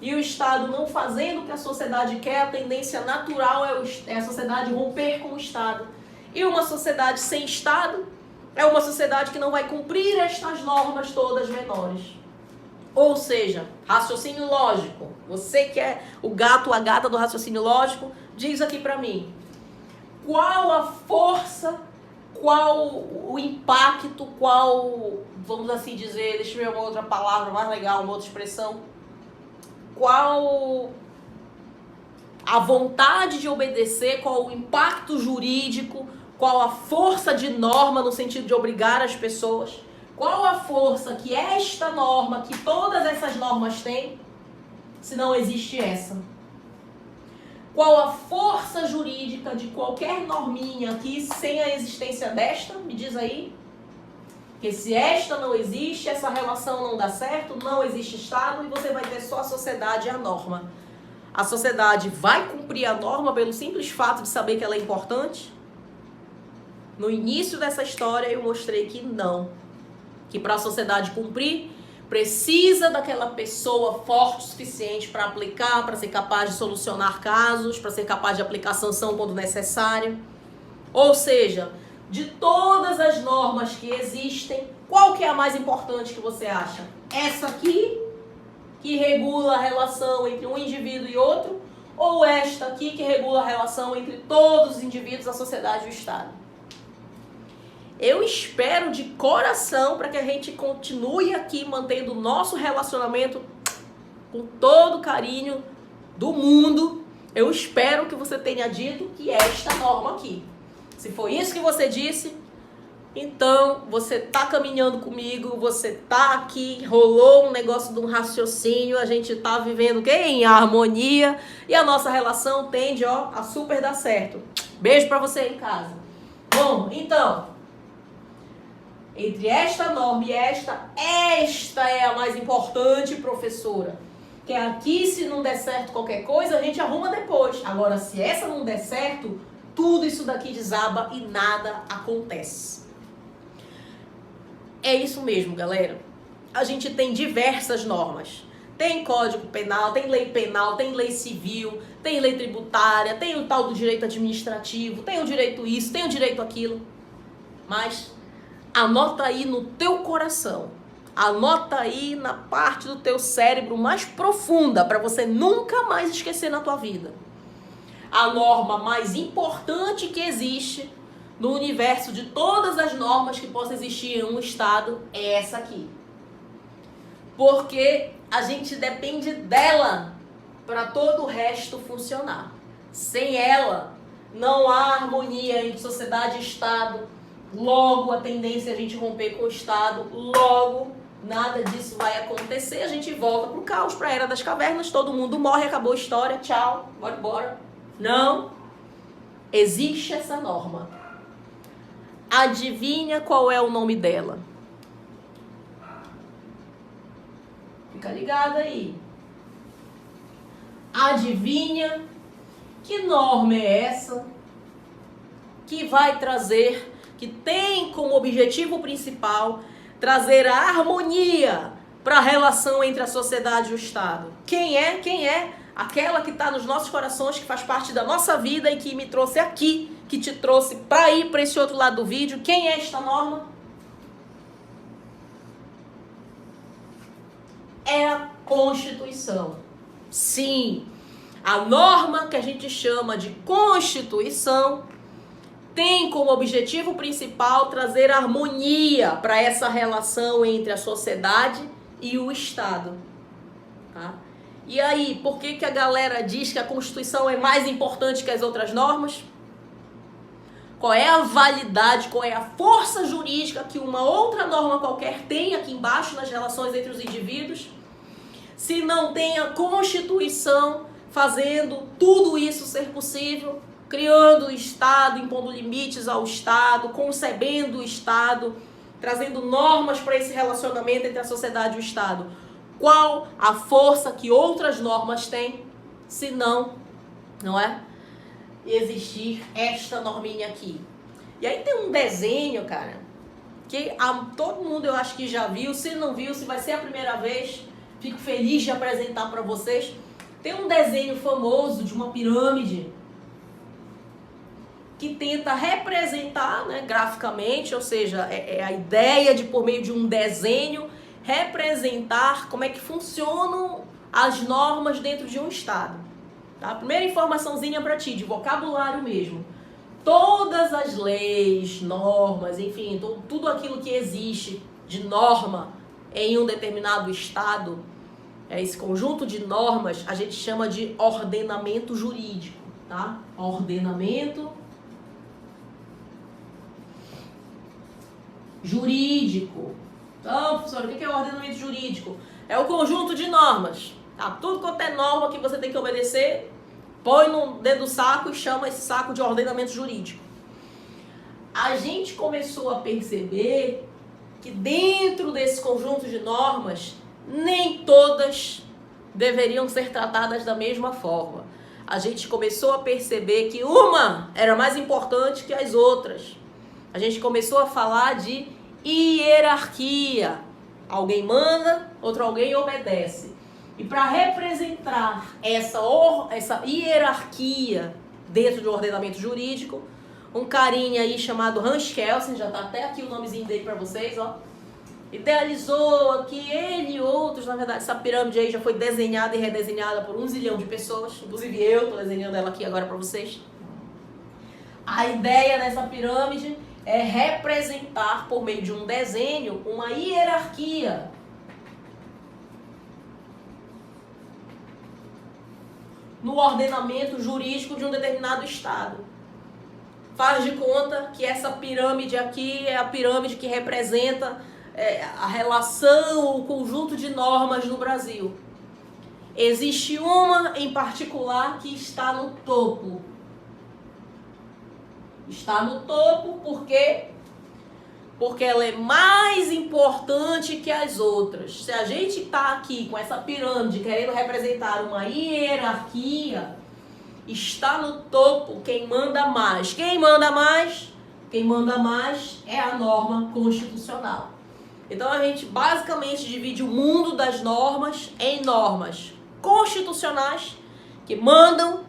E o Estado não fazendo o que a sociedade quer, a tendência natural é a sociedade romper com o Estado. E uma sociedade sem Estado é uma sociedade que não vai cumprir estas normas todas menores. Ou seja, raciocínio lógico. Você que é o gato, a gata do raciocínio lógico, diz aqui para mim. Qual a força, qual o impacto, qual, vamos assim dizer, deixa eu ver uma outra palavra mais legal, uma outra expressão. Qual a vontade de obedecer, qual o impacto jurídico, qual a força de norma no sentido de obrigar as pessoas, qual a força que esta norma, que todas essas normas têm, se não existe essa? Qual a força jurídica de qualquer norminha aqui sem a existência desta? Me diz aí. Porque se esta não existe, essa relação não dá certo, não existe Estado e você vai ter só a sociedade e a norma. A sociedade vai cumprir a norma pelo simples fato de saber que ela é importante? No início dessa história eu mostrei que não. Que para a sociedade cumprir, precisa daquela pessoa forte o suficiente para aplicar, para ser capaz de solucionar casos, para ser capaz de aplicar sanção quando necessário. Ou seja, de todas as normas que existem, qual que é a mais importante que você acha? Essa aqui, que regula a relação entre um indivíduo e outro, ou esta aqui que regula a relação entre todos os indivíduos, a sociedade e o Estado? Eu espero de coração para que a gente continue aqui mantendo o nosso relacionamento com todo o carinho do mundo. Eu espero que você tenha dito que é esta norma aqui. Se foi isso que você disse, então você está caminhando comigo, você está aqui, rolou um negócio de um raciocínio, a gente está vivendo o quê? Em harmonia e a nossa relação tende a super dar certo. Beijo para você em casa. bom? Então, entre esta norma e esta é a mais importante, professora. Que aqui, se não der certo qualquer coisa, a gente arruma depois. Agora, se essa não der certo, tudo isso daqui desaba e nada acontece. É isso mesmo, galera. A gente tem diversas normas. Tem Código Penal, tem lei civil, tem lei tributária, tem o tal do direito administrativo, tem o direito isso, tem o direito aquilo. Mas anota aí no teu coração, anota aí na parte do teu cérebro mais profunda, para você nunca mais esquecer na tua vida. A norma mais importante que existe no universo de todas as normas que possam existir em um estado é essa aqui. Porque a gente depende dela para todo o resto funcionar. Sem ela, não há harmonia entre sociedade e Estado. Logo, a tendência é a gente romper com o Estado. Logo, nada disso vai acontecer. A gente volta pro caos, para a Era das Cavernas. Todo mundo morre, acabou a história. Tchau, bora embora. Não. Existe essa norma. Adivinha qual é o nome dela? Fica ligado aí. Adivinha que norma é essa que vai trazer, que tem como objetivo principal trazer a harmonia para a relação entre a sociedade e o Estado? Quem é? Quem é? Aquela que está nos nossos corações, que faz parte da nossa vida e que me trouxe aqui, que te trouxe para ir para esse outro lado do vídeo. Quem é esta norma? É a Constituição. Sim, a norma que a gente chama de Constituição tem como objetivo principal trazer harmonia para essa relação entre a sociedade e o Estado. Tá? E aí, por que a galera diz que a Constituição é mais importante que as outras normas? Qual é a validade, qual é a força jurídica que uma outra norma qualquer tem aqui embaixo nas relações entre os indivíduos? Se não tem a Constituição fazendo tudo isso ser possível, criando o Estado, impondo limites ao Estado, concebendo o Estado, trazendo normas para esse relacionamento entre a sociedade e o Estado. Qual a força que outras normas têm, se não é? Existir esta norminha aqui. E aí tem um desenho, cara, que todo mundo eu acho que já viu. Se não viu, se vai ser a primeira vez, fico feliz de apresentar para vocês. Tem um desenho famoso de uma pirâmide que tenta representar, né, graficamente, ou seja, é a ideia de, por meio de um desenho, representar como é que funcionam as normas dentro de um Estado. Tá? Primeira informaçãozinha para ti, de vocabulário mesmo. Todas as leis, normas, enfim, tudo aquilo que existe de norma em um determinado Estado, esse conjunto de normas, a gente chama de ordenamento jurídico. Tá? Ordenamento jurídico. Então, professor, o que é o ordenamento jurídico? É o conjunto de normas. Tá? Tudo quanto é norma que você tem que obedecer, põe no dedo do saco e chama esse saco de ordenamento jurídico. A gente começou a perceber que dentro desse conjunto de normas, nem todas deveriam ser tratadas da mesma forma. A gente começou a perceber que uma era mais importante que as outras. A gente começou a falar de hierarquia. Alguém manda, outro alguém obedece. E para representar essa hierarquia dentro do ordenamento jurídico, um carinha aí chamado Hans Kelsen, já está até aqui o nomezinho dele para vocês, ó, idealizou aqui, ele e outros, na verdade, essa pirâmide aí já foi desenhada e redesenhada por 1 zilhão de pessoas, inclusive eu estou desenhando ela aqui agora para vocês. A ideia dessa pirâmide é representar, por meio de um desenho, uma hierarquia no ordenamento jurídico de um determinado Estado. Faz de conta que essa pirâmide aqui é a pirâmide que representa a relação, o conjunto de normas no Brasil. Existe uma em particular que está no topo. Está no topo porque ela é mais importante que as outras. Se a gente está aqui com essa pirâmide querendo representar uma hierarquia, está no topo quem manda mais. Quem manda mais? Quem manda mais é a norma constitucional. Então a gente basicamente divide o mundo das normas em normas constitucionais que mandam,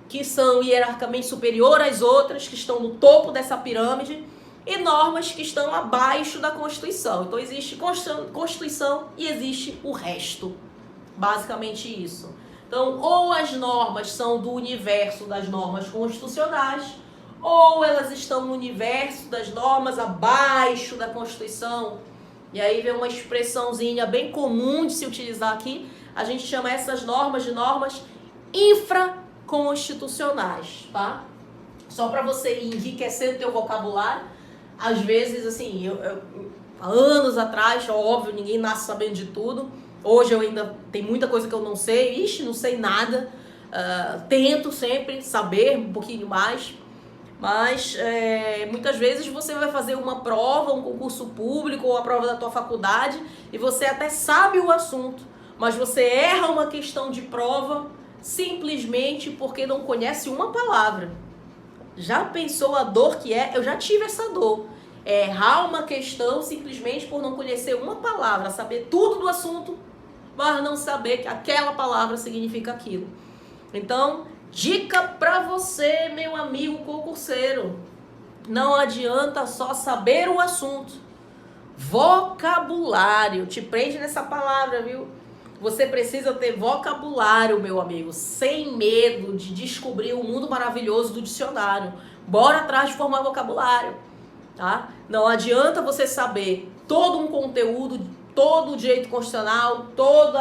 que são hierarquicamente superiores às outras, que estão no topo dessa pirâmide, e normas que estão abaixo da Constituição. Então existe Constituição e existe o resto. Basicamente isso. Então, ou as normas são do universo das normas constitucionais, ou elas estão no universo das normas abaixo da Constituição. E aí vem uma expressãozinha bem comum de se utilizar aqui. A gente chama essas normas de normas infraconstitucionais, tá? Só para você ir enriquecendo o teu vocabulário. Às vezes, assim, há anos atrás, óbvio, ninguém nasce sabendo de tudo. Hoje eu ainda tem muita coisa que eu não sei. Ixi, não sei nada. Tento sempre saber um pouquinho mais. Mas muitas vezes você vai fazer uma prova, um concurso público ou a prova da tua faculdade e você até sabe o assunto, mas você erra uma questão de prova simplesmente porque não conhece uma palavra. Já pensou a dor que é? Eu já tive essa dor. Errar uma questão simplesmente por não conhecer uma palavra, saber tudo do assunto, mas não saber que aquela palavra significa aquilo. Então, dica pra você, meu amigo concurseiro. Não adianta só saber o assunto. Vocabulário. Te prende nessa palavra, viu? Você precisa ter vocabulário, meu amigo, sem medo de descobrir o mundo maravilhoso do dicionário. Bora atrás de formar vocabulário, tá? Não adianta você saber todo um conteúdo, todo o direito constitucional, todo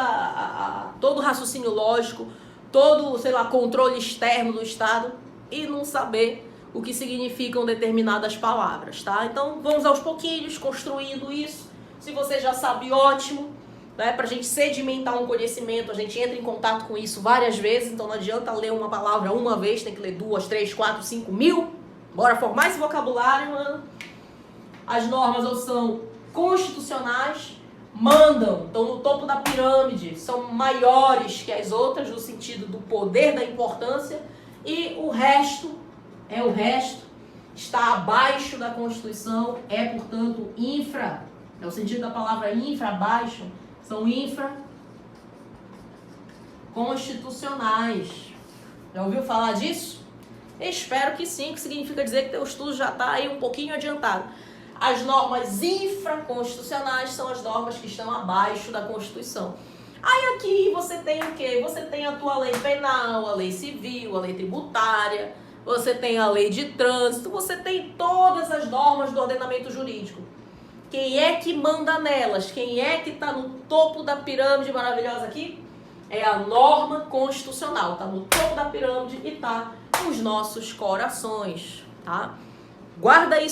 o raciocínio lógico, todo, sei lá, controle externo do Estado e não saber o que significam determinadas palavras, tá? Então, vamos aos pouquinhos construindo isso. Se você já sabe, ótimo. Para a gente sedimentar um conhecimento, a gente entra em contato com isso várias vezes, então não adianta ler uma palavra uma vez, tem que ler 2, 3, 4, 5 mil. Bora formar esse vocabulário, mano. As normas ou são constitucionais, mandam, estão no topo da pirâmide, são maiores que as outras no sentido do poder, da importância, e o resto, está abaixo da Constituição, portanto, infra, é o sentido da palavra infra, abaixo. São infraconstitucionais. Já ouviu falar disso? Espero que sim, que significa dizer que teu estudo já está aí um pouquinho adiantado. As normas infraconstitucionais são as normas que estão abaixo da Constituição. Aí aqui você tem o quê? Você tem a tua lei penal, a lei civil, a lei tributária, você tem a lei de trânsito, você tem todas as normas do ordenamento jurídico. Quem é que manda nelas? Quem é que está no topo da pirâmide maravilhosa aqui? É a norma constitucional. Está no topo da pirâmide e está nos nossos corações, tá? Guarda isso